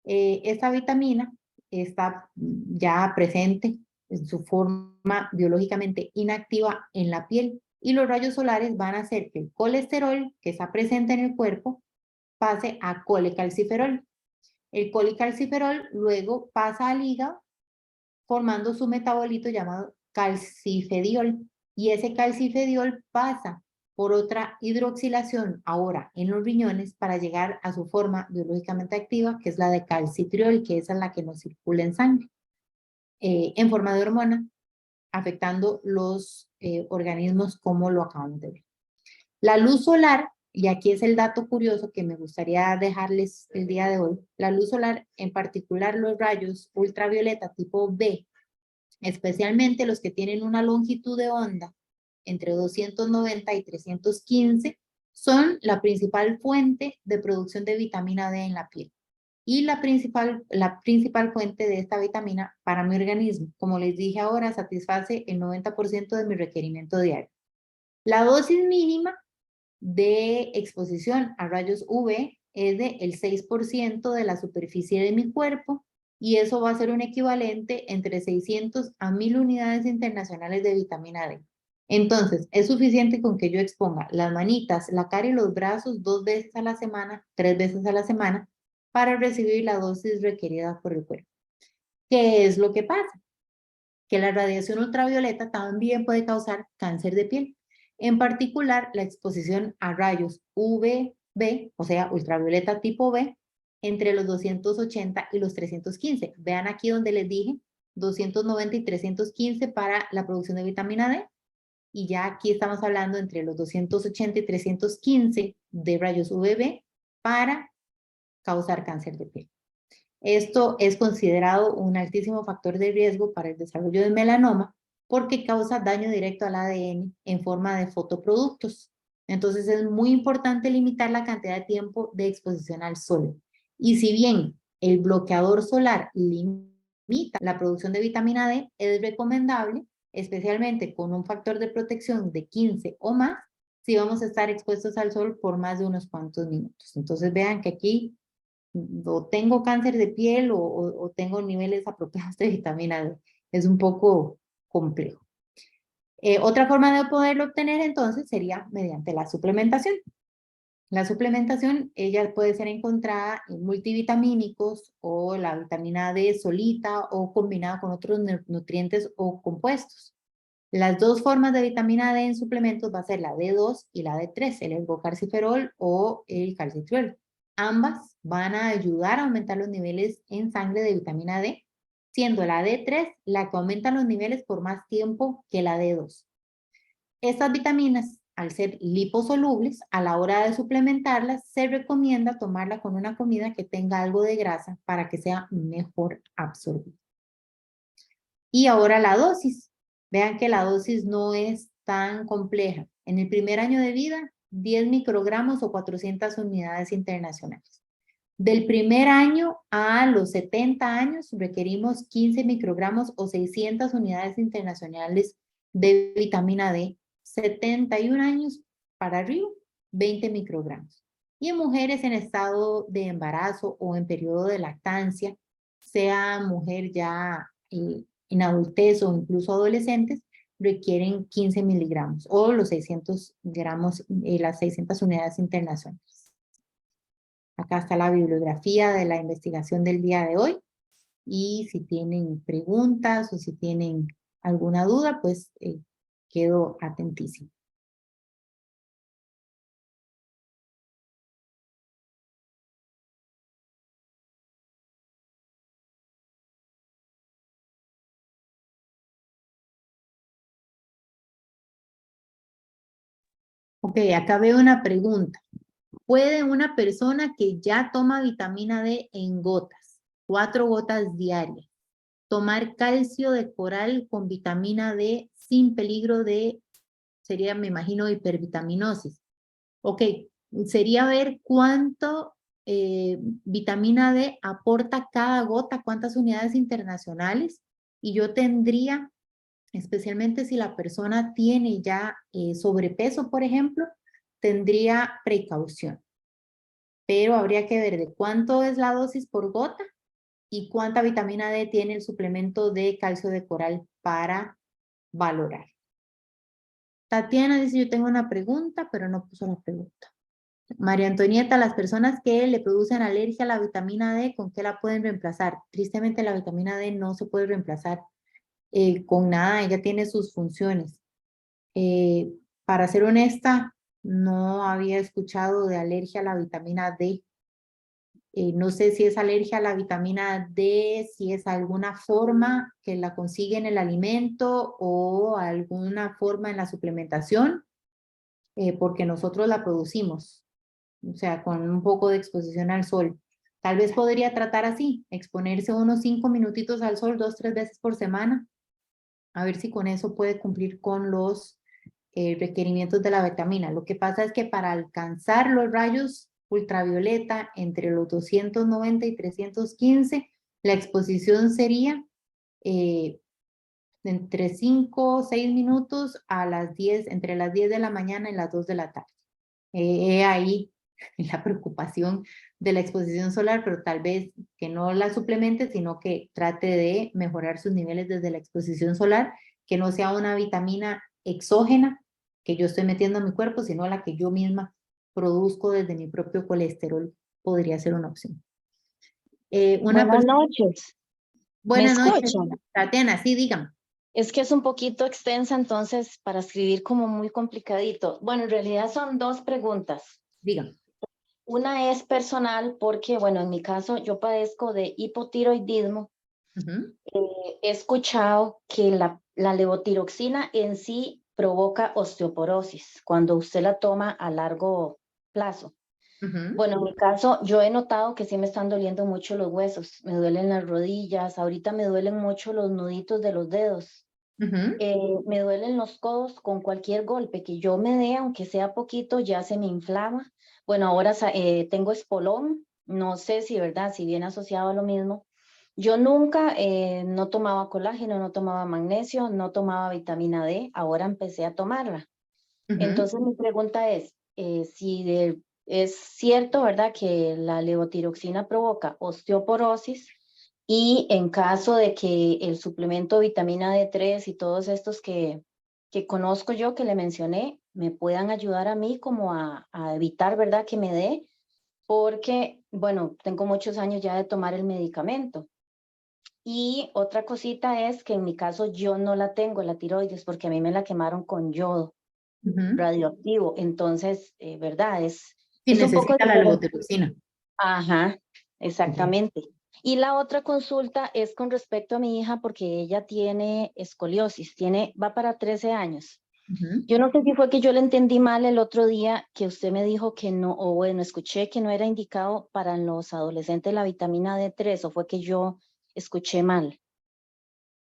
Esta vitamina está ya presente en su forma biológicamente inactiva en la piel y los rayos solares van a hacer que el colesterol que está presente en el cuerpo pase a colecalciferol. El colecalciferol luego pasa al hígado formando su metabolito llamado calcifediol y ese calcifediol pasa por otra hidroxilación ahora en los riñones para llegar a su forma biológicamente activa, que es la de calcitriol, que esa es la que nos circula en sangre, en forma de hormona, afectando los organismos como lo acabamos de ver. La luz solar, y aquí es el dato curioso que me gustaría dejarles el día de hoy, la luz solar, en particular los rayos ultravioleta tipo B, especialmente los que tienen una longitud de onda entre 290 y 315, son la principal fuente de producción de vitamina D en la piel y la principal fuente de esta vitamina para mi organismo. Como les dije ahora, satisface el 90% de mi requerimiento diario. La dosis mínima de exposición a rayos UV es del 6% de la superficie de mi cuerpo y eso va a ser un equivalente entre 600 a 1000 unidades internacionales de vitamina D. Entonces, es suficiente con que yo exponga las manitas, la cara y los brazos 2 veces a la semana, 3 veces a la semana, para recibir la dosis requerida por el cuerpo. ¿Qué es lo que pasa? Que la radiación ultravioleta también puede causar cáncer de piel. En particular, la exposición a rayos UVB, o sea, ultravioleta tipo B, entre los 280 y los 315. Vean aquí donde les dije 290 y 315 para la producción de vitamina D. Y ya aquí estamos hablando entre los 280 y 315 de rayos UVB para causar cáncer de piel. Esto es considerado un altísimo factor de riesgo para el desarrollo de melanoma porque causa daño directo al ADN en forma de fotoproductos. Entonces es muy importante limitar la cantidad de tiempo de exposición al sol. Y si bien el bloqueador solar limita la producción de vitamina D, es recomendable, especialmente con un factor de protección de 15 o más, si vamos a estar expuestos al sol por más de unos cuantos minutos. Entonces vean que aquí o tengo cáncer de piel o tengo niveles apropiados de vitamina D. Es un poco complejo. Otra forma de poderlo obtener entonces sería mediante la suplementación. La suplementación, ella puede ser encontrada en multivitamínicos o la vitamina D solita o combinada con otros nutrientes o compuestos. Las dos formas de vitamina D en suplementos va a ser la D2 y la D3, el ergocarciferol o el calcitriol. Ambas van a ayudar a aumentar los niveles en sangre de vitamina D, siendo la D3 la que aumenta los niveles por más tiempo que la D2. Estas vitaminas, al ser liposolubles, a la hora de suplementarlas, se recomienda tomarla con una comida que tenga algo de grasa para que sea mejor absorbida. Y ahora la dosis. Vean que la dosis no es tan compleja. En el primer año de vida, 10 microgramos o 400 unidades internacionales. Del primer año a los 70 años requerimos 15 microgramos o 600 unidades internacionales de vitamina D. 71 años para arriba, 20 microgramos. Y en mujeres en estado de embarazo o en periodo de lactancia, sea mujer ya en adultez o incluso adolescentes, requieren 15 miligramos o los 600 gramos, las 600 unidades internacionales. Acá está la bibliografía de la investigación del día de hoy y si tienen preguntas o si tienen alguna duda, pues quedo atentísimo. Ok, acá veo una pregunta. ¿Puede una persona que ya toma vitamina D en gotas, 4 gotas diarias, tomar calcio de coral con vitamina D sin peligro de, sería, me imagino, hipervitaminosis? Ok, sería ver cuánto vitamina D aporta cada gota, cuántas unidades internacionales, y yo tendría, especialmente si la persona tiene ya sobrepeso, por ejemplo, tendría precaución. Pero habría que ver de cuánto es la dosis por gota y cuánta vitamina D tiene el suplemento de calcio de coral para valorar. Tatiana dice, yo tengo una pregunta, pero no puso la pregunta. María Antonieta, las personas que le producen alergia a la vitamina D, ¿con qué la pueden reemplazar? Tristemente la vitamina D no se puede reemplazar con nada, ella tiene sus funciones. Para ser honesta, no había escuchado de alergia a la vitamina D. No sé si es alergia a la vitamina D, si es alguna forma que la consigue en el alimento o alguna forma en la suplementación, porque nosotros la producimos, o sea, con un poco de exposición al sol. Tal vez podría tratar así, exponerse unos 5 minutitos al sol 2, 3 veces por semana, a ver si con eso puede cumplir con los requerimientos de la vitamina. Lo que pasa es que para alcanzar los rayos ultravioleta entre los 290 y 315, la exposición sería entre 5 o 6 minutos a las 10, entre las 10 de la mañana y las 2 de la tarde. Ahí la preocupación de la exposición solar, pero tal vez que no la suplemente, sino que trate de mejorar sus niveles desde la exposición solar, que no sea una vitamina exógena que yo estoy metiendo a mi cuerpo, sino la que yo misma produzco desde mi propio colesterol, podría ser una opción. Buenas noches. ¿Me Buenas noches, escuchan? Tatiana, sí, dígame. Es que es un poquito extensa, entonces para escribir como muy complicadito. Bueno, en realidad son dos preguntas. Dígame. Una es personal porque, bueno, en mi caso yo padezco de hipotiroidismo. He escuchado que la levotiroxina en sí provoca osteoporosis cuando usted la toma a largo plazo. Bueno, en mi caso, yo he notado que sí me están doliendo mucho los huesos, me duelen las rodillas, ahorita me duelen mucho los nuditos de los dedos, me duelen los codos con cualquier golpe que yo me dé, aunque sea poquito, ya se me inflama. Bueno, ahora tengo espolón, no sé si, ¿verdad? Si viene asociado a lo mismo. Yo nunca no tomaba colágeno, no tomaba magnesio, no tomaba vitamina D, ahora empecé a tomarla. Entonces mi pregunta es, es cierto, ¿verdad?, que la levotiroxina provoca osteoporosis y en caso de que el suplemento vitamina D3 y todos estos que conozco yo, que le mencioné, me puedan ayudar a mí como a evitar, ¿verdad?, que me dé, porque, bueno, tengo muchos años ya de tomar el medicamento. Y otra cosita es que en mi caso yo no la tengo, la tiroides, porque a mí me la quemaron con yodo radioactivo. Entonces, ¿verdad? Sí, Es un poco necesita la diferente. levotiroxina. Ajá, exactamente. Y la otra consulta es con respecto a mi hija porque ella tiene escoliosis, va para 13 años. Yo no sé si fue que yo le entendí mal el otro día que usted me dijo que no, o bueno, escuché que no era indicado para los adolescentes la vitamina D3, o fue que yo escuché mal.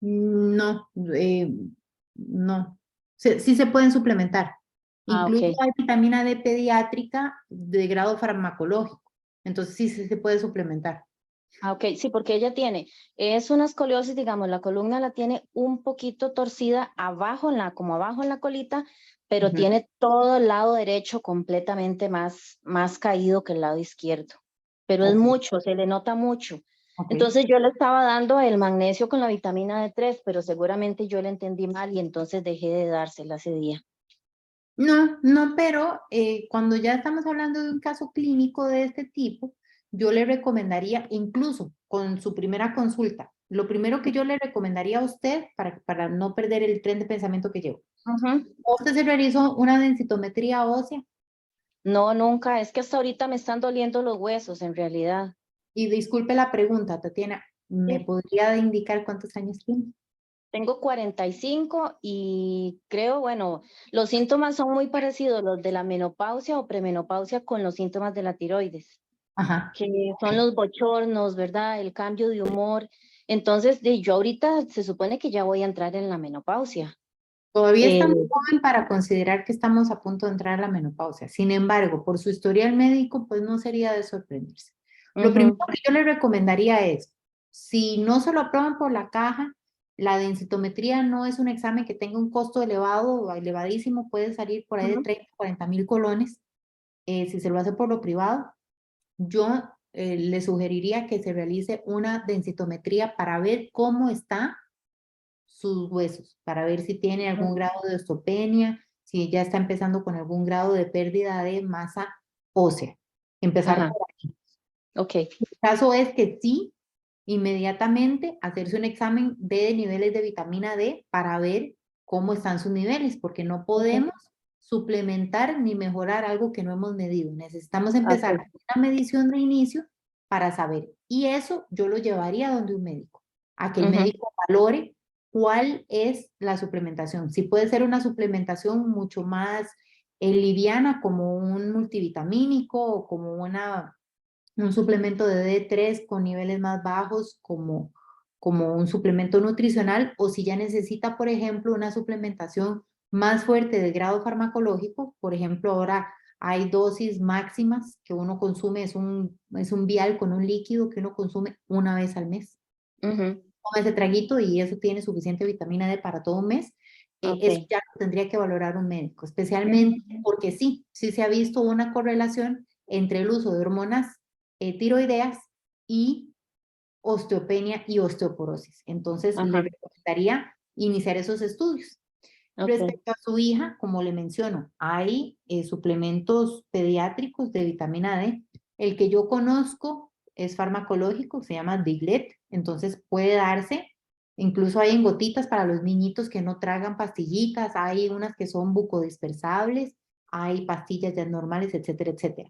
No, no. Sí se pueden suplementar. Ah, Incluso ok. hay vitamina D pediátrica de grado farmacológico. Entonces sí se puede suplementar. Ah, ok, sí, porque ella es una escoliosis, digamos, la columna la tiene un poquito torcida abajo, como abajo en la colita, pero Ujú. tiene todo el lado derecho completamente más caído que el lado izquierdo. Pero es Ok, mucho, se le nota mucho. ok. Entonces yo le estaba dando el magnesio con la vitamina D3, pero seguramente yo le entendí mal y entonces dejé de dársela ese día. No, pero cuando ya estamos hablando de un caso clínico de este tipo, yo le recomendaría, incluso con su primera consulta, lo primero que yo le recomendaría a usted, para no perder el tren de pensamiento que llevo, Ujú. ¿usted se realizó una densitometría ósea? No, nunca, es que hasta ahorita me están doliendo los huesos en realidad. Y disculpe la pregunta, Tatiana, ¿me Sí. podría indicar cuántos años tiene? Tengo 45 y creo, bueno, los síntomas son muy parecidos, los de la menopausia o premenopausia con los síntomas de la tiroides, Ajá. que son los bochornos, ¿verdad? El cambio de humor. Entonces, yo ahorita se supone que ya voy a entrar en la menopausia. Todavía Eh, está muy joven para considerar que estamos a punto de entrar a la menopausia. Sin embargo, por su historial médico, pues no sería de sorprenderse. Lo primero ujú, que yo le recomendaría es, si no se lo aprueban por la caja, la densitometría no es un examen que tenga un costo elevado o elevadísimo, puede salir por ahí de ujú, 30, 40 mil colones, si se lo hace por lo privado. Yo le sugeriría que se realice una densitometría para ver cómo están sus huesos, para ver si tiene algún grado de osteopenia, si ya está empezando con algún grado de pérdida de masa ósea. Empezar Ajá. por ahí. Ok. El caso es que sí, inmediatamente hacerse un examen de niveles de vitamina D para ver cómo están sus niveles, porque no podemos suplementar ni mejorar algo que no hemos medido. Necesitamos empezar Ok. una medición de inicio para saber. Y eso yo lo llevaría donde un médico, a que el Ujú. médico valore cuál es la suplementación. Si puede ser una suplementación mucho más liviana, como un multivitamínico o como un suplemento de D3 con niveles más bajos como un suplemento nutricional, o si ya necesita, por ejemplo, una suplementación más fuerte de grado farmacológico. Por ejemplo, ahora hay dosis máximas que uno consume, es un vial con un líquido que uno consume una vez al mes. Ujú. Toma ese traguito y eso tiene suficiente vitamina D para todo un mes. Eso Ok. ya lo tendría que valorar un médico, especialmente porque sí se ha visto una correlación entre el uso de hormonas tiroideas y osteopenia y osteoporosis. Entonces, le Ajá. recomendaría iniciar esos estudios. Ok. Respecto a su hija, como le menciono, hay suplementos pediátricos de vitamina D. El que yo conozco es farmacológico, se llama Diglett, entonces puede darse, incluso hay en gotitas para los niñitos que no tragan pastillitas, hay unas que son bucodispersables, hay pastillas ya normales, etcétera, etcétera.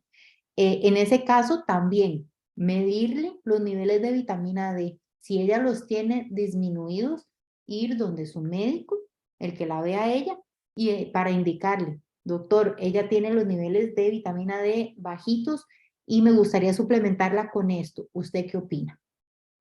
En ese caso también medirle los niveles de vitamina D. Si ella los tiene disminuidos, ir donde su médico, el que la vea a ella, y para indicarle, doctor, ella tiene los niveles de vitamina D bajitos y me gustaría suplementarla con esto. ¿Usted qué opina?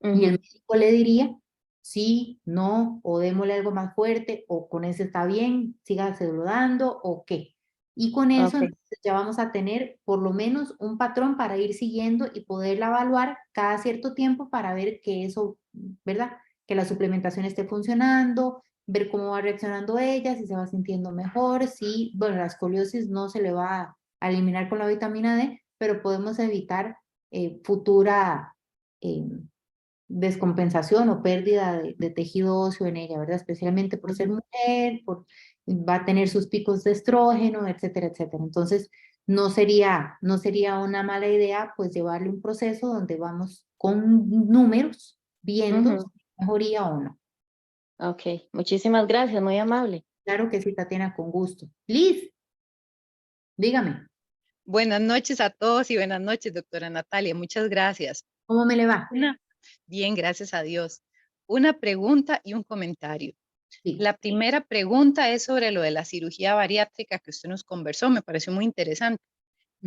Y el Ujú. médico le diría, sí, no, o démosle algo más fuerte, o con ese está bien, sígase dando, o qué. Y con eso Ok. entonces ya vamos a tener por lo menos un patrón para ir siguiendo y poderla evaluar cada cierto tiempo para ver que eso, ¿verdad? Que la suplementación esté funcionando, ver cómo va reaccionando ella, si se va sintiendo mejor, si, bueno, la escoliosis no se le va a eliminar con la vitamina D, pero podemos evitar futura descompensación o pérdida de tejido óseo en ella, ¿verdad? Especialmente por ser Ujú. mujer, va a tener sus picos de estrógeno, etcétera, etcétera. Entonces, no sería una mala idea, pues, llevarle un proceso donde vamos con números viendo Ujú. si hay mejoría o no. Ok. Muchísimas gracias, muy amable. Claro que sí, Tatiana, con gusto. Liz, dígame, Buenas noches a todos y buenas noches, doctora Natalia. Muchas gracias. ¿cómo me le va? Bien, gracias a Dios. Una pregunta y un comentario. Sí. La primera pregunta es sobre lo de la cirugía bariátrica que usted nos conversó. Me pareció muy interesante,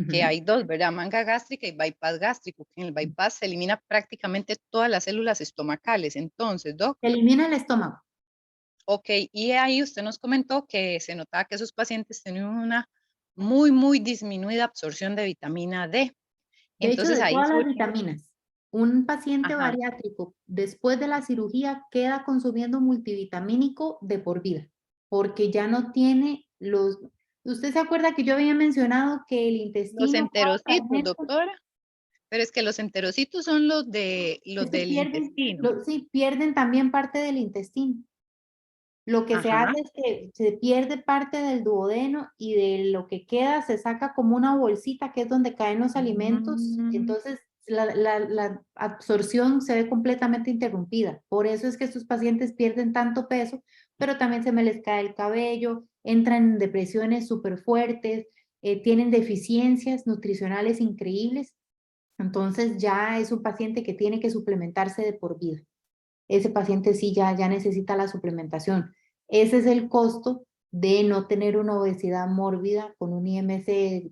que hay dos, ¿verdad? Manga gástrica y bypass gástrico. Que en el bypass se elimina prácticamente todas las células estomacales. Entonces, doc, Se elimina el estómago. ok, y ahí usted nos comentó que se notaba que esos pacientes tenían una muy, muy disminuida absorción de vitamina D. De hecho, Entonces de ahí todas las surge, vitaminas, un paciente ajá, bariátrico después de la cirugía queda consumiendo multivitamínico de por vida, porque ya no tiene los... ¿Usted se acuerda que yo había mencionado que el los intestino, cada enterocitos, fragmento, doctora, pero es que los enterocitos son los es que del pierden, intestino. sí, pierden también parte del intestino? Lo que se Ajá. hace es que se pierde parte del duodeno y de lo que queda se saca como una bolsita que es donde caen los alimentos. Mm, Entonces la absorción se ve completamente interrumpida. Por eso es que estos pacientes pierden tanto peso, pero también se me les cae el cabello, entran en depresiones súper fuertes, tienen deficiencias nutricionales increíbles. Entonces ya es un paciente que tiene que suplementarse de por vida. Ese paciente sí ya necesita la suplementación. Ese es el costo de no tener una obesidad mórbida con un IMC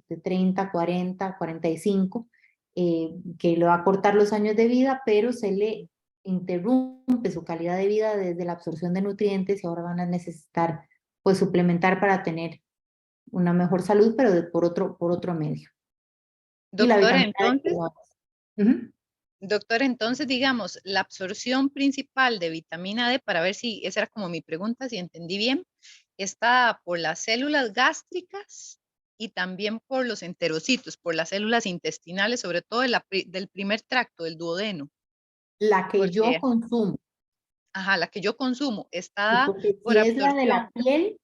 de 30, 40, 45, que le va a cortar los años de vida, pero se le interrumpe su calidad de vida desde la absorción de nutrientes y ahora van a necesitar pues suplementar para tener una mejor salud, pero por otro medio. Y la doctora, vitamina D. entonces, Ujú. doctora, entonces, digamos, la absorción principal de vitamina D, para ver si, esa era como mi pregunta, si entendí bien, está por las células gástricas y también por los enterocitos, por las células intestinales, sobre todo del primer tracto, del duodeno. La que yo Porque, consumo. ajá, la que yo consumo está Sí, dada porque por si es la de la absorción. piel,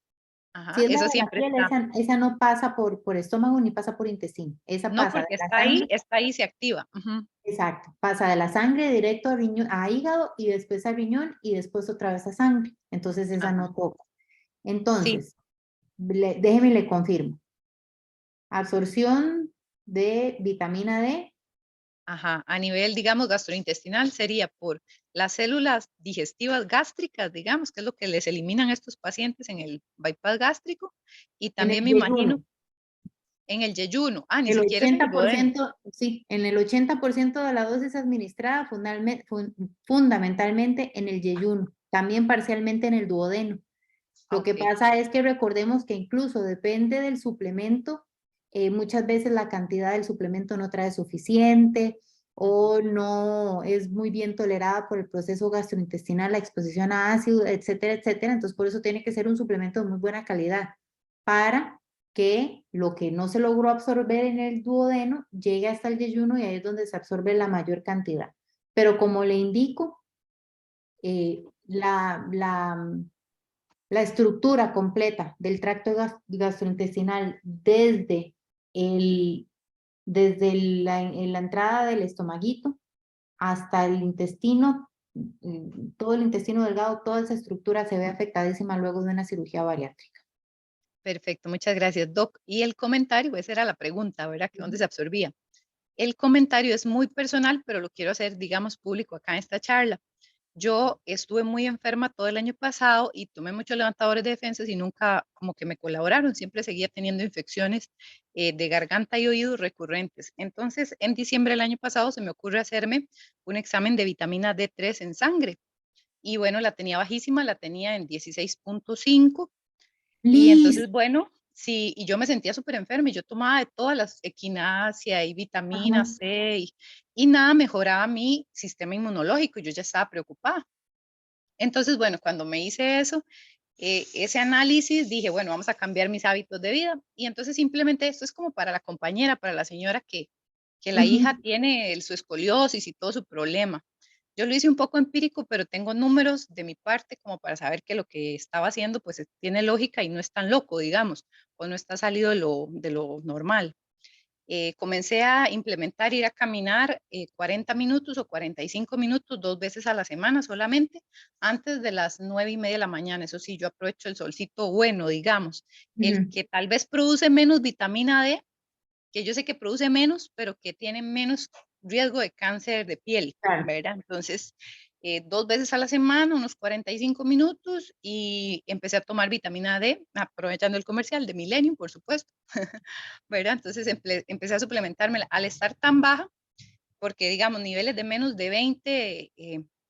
Ajá, si es la esa de la siempre piel, está. esa no pasa por estómago ni pasa por intestino. Esa No, pasa de porque la sangre. está ahí, se activa. Ujú. Exacto, pasa de la sangre directo a, a hígado y después a riñón y después otra vez a sangre. Entonces esa Ajá. no toca. Sí, Entonces, déjeme le confirmo. Absorción de vitamina D. ajá. A nivel, digamos, gastrointestinal sería por las células digestivas gástricas, digamos, que es lo que les eliminan a estos pacientes en el bypass gástrico. Y En también el me imagino yeyuno. en el yeyuno. Ah, ni El siquiera es en el duodeno. 80%, sí, en el 80% de la dosis administrada, fundamentalmente en el yeyuno, también parcialmente en el duodeno. Lo que Ok. pasa es que recordemos que incluso depende del suplemento, muchas veces la cantidad del suplemento no trae suficiente o no es muy bien tolerada por el proceso gastrointestinal, la exposición a ácido, etcétera, etcétera. Entonces, por eso tiene que ser un suplemento de muy buena calidad para que lo que no se logró absorber en el duodeno llegue hasta el yeyuno y ahí es donde se absorbe la mayor cantidad. Pero como le indico, la estructura completa del tracto gastrointestinal desde la entrada del estomaguito hasta el intestino, todo el intestino delgado, toda esa estructura se ve afectadísima luego de una cirugía bariátrica. Perfecto, muchas gracias, Doc. Y el comentario, esa era la pregunta, ¿verdad? Que dónde se absorbía. El comentario es muy personal, pero lo quiero hacer, digamos, público acá en esta charla. Yo estuve muy enferma todo el año pasado y tomé muchos levantadores de defensas y nunca como que me colaboraron. Siempre seguía teniendo infecciones de garganta y oídos recurrentes. Entonces, en diciembre del año pasado se me ocurre hacerme un examen de vitamina D3 en sangre. Y bueno, la tenía bajísima, la tenía en 16.5. Y entonces, Listo. bueno, sí, y yo me sentía súper enferma y yo tomaba de todas las equinacia y vitamina Ajá. C y nada mejoraba mi sistema inmunológico. Yo ya estaba preocupada. Entonces, bueno, cuando me hice eso, ese análisis, dije, bueno, vamos a cambiar mis hábitos de vida. Y entonces simplemente esto es como para la compañera, para la señora que la Ujú. hija tiene su escoliosis y todo su problema. Yo lo hice un poco empírico, pero tengo números de mi parte como para saber que lo que estaba haciendo pues tiene lógica y no es tan loco, digamos, o no está salido de lo normal. Comencé a implementar ir a caminar 40 minutos o 45 minutos 2 veces a la semana solamente, antes de las 9:30 de la mañana. Eso sí, yo aprovecho el solcito bueno, digamos, el Ujú. que tal vez produce menos vitamina D, que yo sé que produce menos, pero que tiene menos riesgo de cáncer de piel, Claro. ¿verdad? Entonces, 2 veces a la semana, unos 45 minutos, y empecé a tomar vitamina D, aprovechando el comercial de Millennium, por supuesto, ¿verdad? Entonces empecé a suplementarme al estar tan baja, porque digamos, niveles de menos de 20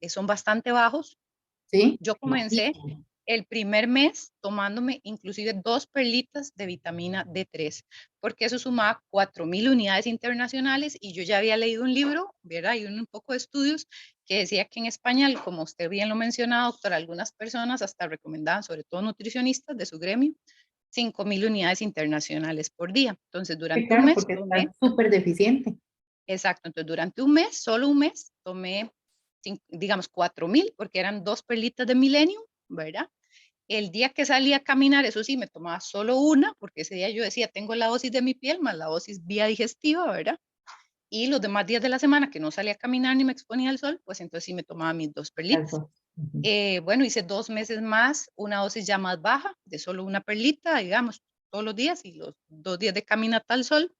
son bastante bajos. ¿Sí? Yo comencé Bajísimo. el primer mes tomándome inclusive 2 perlitas de vitamina D3, porque eso sumaba 4.000 unidades internacionales y yo ya había leído un libro, ¿verdad? Y un poco de estudios que decía que en español, como usted bien lo menciona, doctor, algunas personas hasta recomendaban, sobre todo nutricionistas de su gremio, 5.000 unidades internacionales por día. Entonces, Sí, durante un claro, mes porque tomé, está súper deficiente. exacto, entonces durante un mes, solo un mes, tomé, digamos, 4.000, porque eran 2 perlitas de Millennium, ¿verdad? El día que salí a caminar, eso sí, me tomaba solo una, porque ese día yo decía, tengo la dosis de mi piel más la dosis vía digestiva, ¿verdad? Y los demás días de la semana que no salía a caminar ni me exponía al sol, pues entonces sí me tomaba mis 2 perlitas. Alto. Ujú. Bueno, hice 2 meses más, una dosis ya más baja, de solo una perlita, digamos, todos los días y los 2 días de caminata al sol.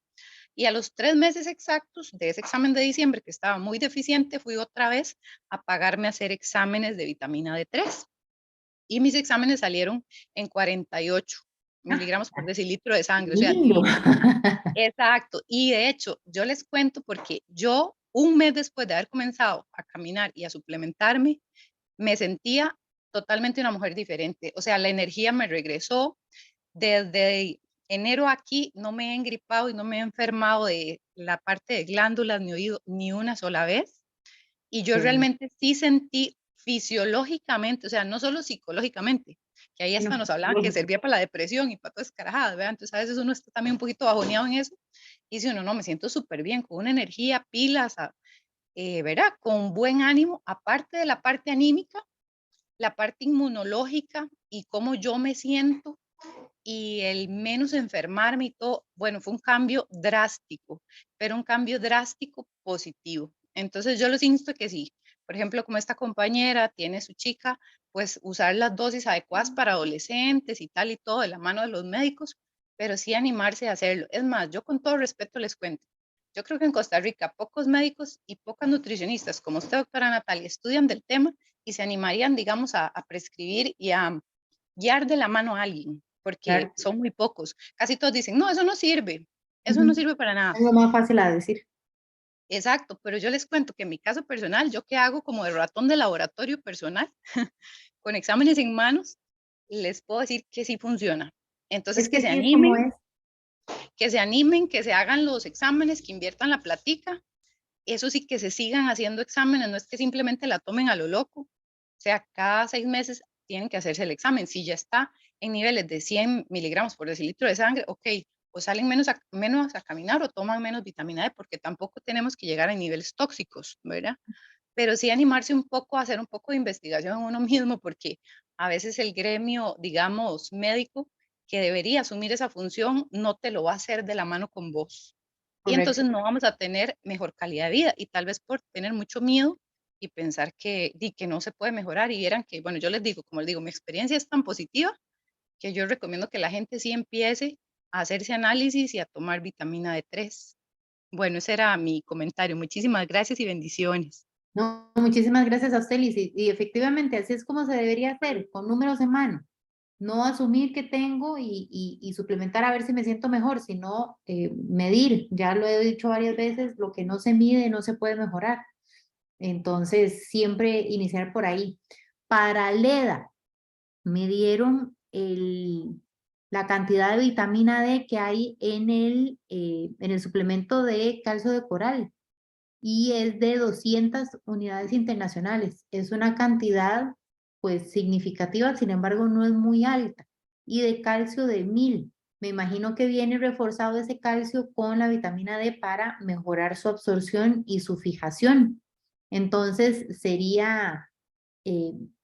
Y a los 3 meses exactos de ese examen de diciembre, que estaba muy deficiente, fui otra vez a pagarme a hacer exámenes de vitamina D3. Y mis exámenes salieron en 48 miligramos por decilitro de sangre, o sea, Lindo. exacto. Y de hecho, yo les cuento porque yo un mes después de haber comenzado a caminar y a suplementarme, me sentía totalmente una mujer diferente. O sea, la energía me regresó. Desde enero aquí no me he engripado y no me he enfermado de la parte de glándulas ni oído ni una sola vez. Y yo Qué bueno. realmente sí sentí fisiológicamente, o sea, no solo psicológicamente, que ahí hasta No, nos hablaban que servía para la depresión y para todas escarajadas, ¿verdad? Entonces a veces uno está también un poquito bajoneado en eso y dice uno, no, me siento súper bien, con una energía, pilas, ¿verdad? Con buen ánimo, aparte de la parte anímica, la parte inmunológica y cómo yo me siento y el menos enfermarme y todo, bueno, fue un cambio drástico, pero un cambio drástico positivo. Entonces yo los insto que sí, por ejemplo, como esta compañera tiene su chica, pues usar las dosis adecuadas para adolescentes y tal y todo de la mano de los médicos, pero sí animarse a hacerlo. Es más, yo con todo respeto les cuento, yo creo que en Costa Rica pocos médicos y pocas nutricionistas como usted, doctora Natalia, estudian del tema y se animarían, digamos, a prescribir y a guiar de la mano a alguien, porque claro, son muy pocos. Casi todos dicen, no, eso no ujú, sirve para nada. es lo más fácil a decir. Exacto, pero yo les cuento que en mi caso personal, yo que hago como de ratón de laboratorio personal, con exámenes en manos, les puedo decir que sí funciona. Entonces, Es que sí es como es. que se animen, que se hagan los exámenes, que inviertan la platica. Eso sí, que se sigan haciendo exámenes, no es que simplemente la tomen a lo loco. O sea, cada 6 meses tienen que hacerse el examen. Si ya está en niveles de 100 miligramos por decilitro de sangre, ok, o salen menos a caminar o toman menos vitamina D, porque tampoco tenemos que llegar a niveles tóxicos, ¿verdad? Pero sí animarse un poco a hacer un poco de investigación en uno mismo, porque a veces el gremio, digamos, médico, que debería asumir esa función, no te lo va a hacer de la mano con vos. Y Correcto. entonces no vamos a tener mejor calidad de vida y tal vez por tener mucho miedo y pensar que no se puede mejorar y vieran que, bueno, yo les digo, como les digo, mi experiencia es tan positiva que yo recomiendo que la gente sí empiece a hacerse análisis y a tomar vitamina D3. Bueno, ese era mi comentario. Muchísimas gracias y bendiciones. No, muchísimas gracias a usted, Liz. Y efectivamente, así es como se debería hacer, con números en mano. No asumir que tengo y suplementar a ver si me siento mejor, sino medir. Ya lo he dicho varias veces, lo que no se mide no se puede mejorar. Entonces, siempre iniciar por ahí. Para Leda, me dieron la cantidad de vitamina D que hay en el suplemento de calcio de coral y es de 200 unidades internacionales. Es una cantidad pues significativa, sin embargo no es muy alta. Y de calcio de 1000. Me imagino que viene reforzado ese calcio con la vitamina D para mejorar su absorción y su fijación. Entonces sería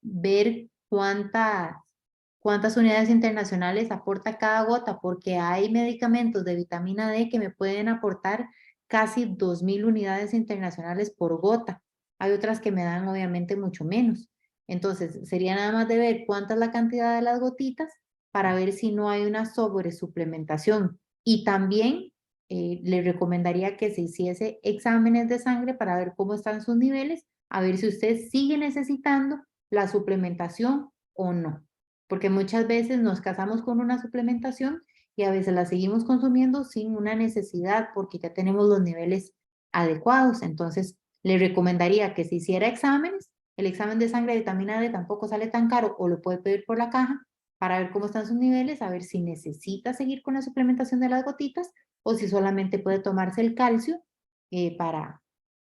ver cuántas unidades internacionales aporta cada gota, porque hay medicamentos de vitamina D que me pueden aportar casi 2000 unidades internacionales por gota. Hay otras que me dan obviamente mucho menos. Entonces, sería nada más de ver cuánta es la cantidad de las gotitas para ver si no hay una sobresuplementación. Y también le recomendaría que se hiciese exámenes de sangre para ver cómo están sus niveles, a ver si usted sigue necesitando la suplementación o no. Porque muchas veces nos casamos con una suplementación y a veces la seguimos consumiendo sin una necesidad porque ya tenemos los niveles adecuados. Entonces, le recomendaría que se hiciera exámenes. El examen de sangre de vitamina D tampoco sale tan caro o lo puede pedir por la caja para ver cómo están sus niveles, a ver si necesita seguir con la suplementación de las gotitas o si solamente puede tomarse el calcio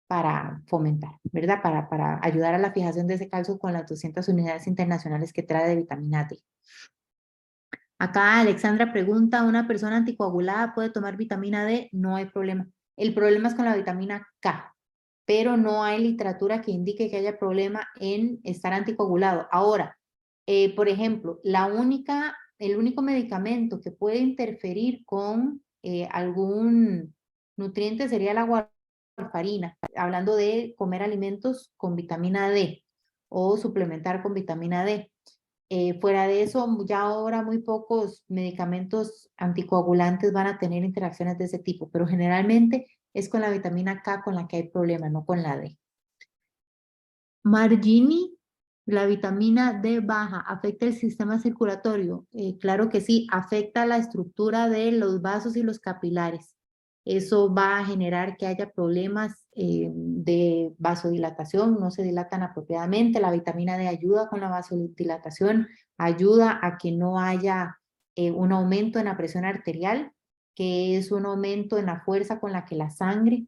para fomentar, ¿verdad? Para ayudar a la fijación de ese calcio con las 200 unidades internacionales que trae de vitamina D. Acá Alexandra pregunta, ¿una persona anticoagulada puede tomar vitamina D? No hay problema. El problema es con la vitamina K, pero no hay literatura que indique que haya problema en estar anticoagulado. Ahora, por ejemplo, el único medicamento que puede interferir con algún nutriente sería la warfarina, hablando de comer alimentos con vitamina D o suplementar con vitamina D. Fuera de eso, ya ahora muy pocos medicamentos anticoagulantes van a tener interacciones de ese tipo, pero generalmente es con la vitamina K con la que hay problema, no con la D. Margini, la vitamina D baja, ¿afecta el sistema circulatorio? Claro que sí, afecta la estructura de los vasos y los capilares. Eso va a generar que haya problemas de vasodilatación, no se dilatan apropiadamente. La vitamina D ayuda con la vasodilatación, ayuda a que no haya un aumento en la presión arterial, que es un aumento en la fuerza con la que la sangre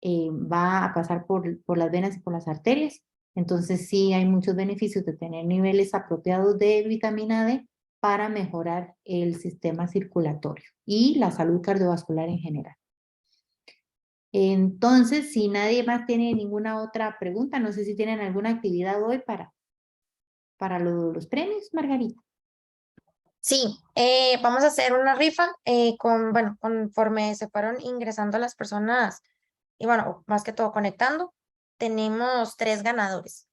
va a pasar por las venas y por las arterias. Entonces sí hay muchos beneficios de tener niveles apropiados de vitamina D para mejorar el sistema circulatorio y la salud cardiovascular en general. Entonces, si nadie más tiene ninguna otra pregunta, no sé si tienen alguna actividad hoy para los premios, Margarita. Sí, vamos a hacer una rifa bueno, conforme se fueron ingresando las personas y bueno, más que todo conectando, tenemos 3 ganadores.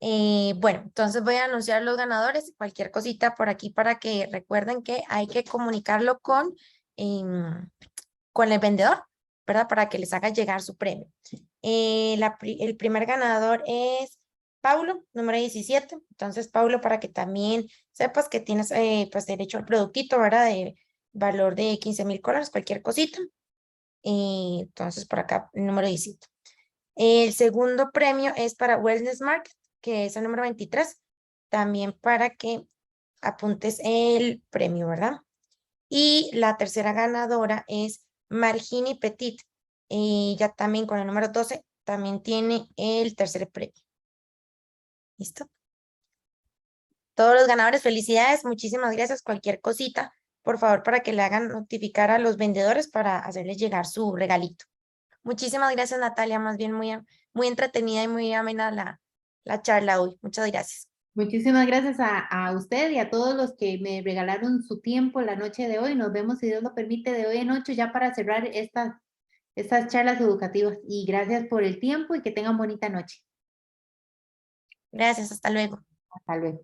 Bueno, entonces voy a anunciar los ganadores, cualquier cosita por aquí para que recuerden que hay que comunicarlo con el vendedor, ¿verdad? Para que les haga llegar su premio. El primer ganador es Paulo, número 17. Entonces, Paulo, para que también sepas que tienes pues derecho al productito, ¿verdad? De valor de 15,000 colones, cualquier cosita. Entonces, por acá, el número 17. El segundo premio es para Wellness Market, que es el número 23. También para que apuntes el premio, ¿verdad? Y la tercera ganadora es Margini Petit. Ya también con el número 12, también tiene el tercer premio. ¿Listo? Todos los ganadores, felicidades, muchísimas gracias. Cualquier cosita, por favor, para que le hagan notificar a los vendedores para hacerles llegar su regalito. Muchísimas gracias, Natalia, más bien muy entretenida y muy amena la charla hoy. Muchas gracias. Muchísimas gracias a usted y a todos los que me regalaron su tiempo la noche de hoy. Nos vemos, si Dios lo permite, de hoy en 8 ya para cerrar estas charlas educativas. Y gracias por el tiempo y que tengan bonita noche. Gracias, hasta luego. Hasta luego.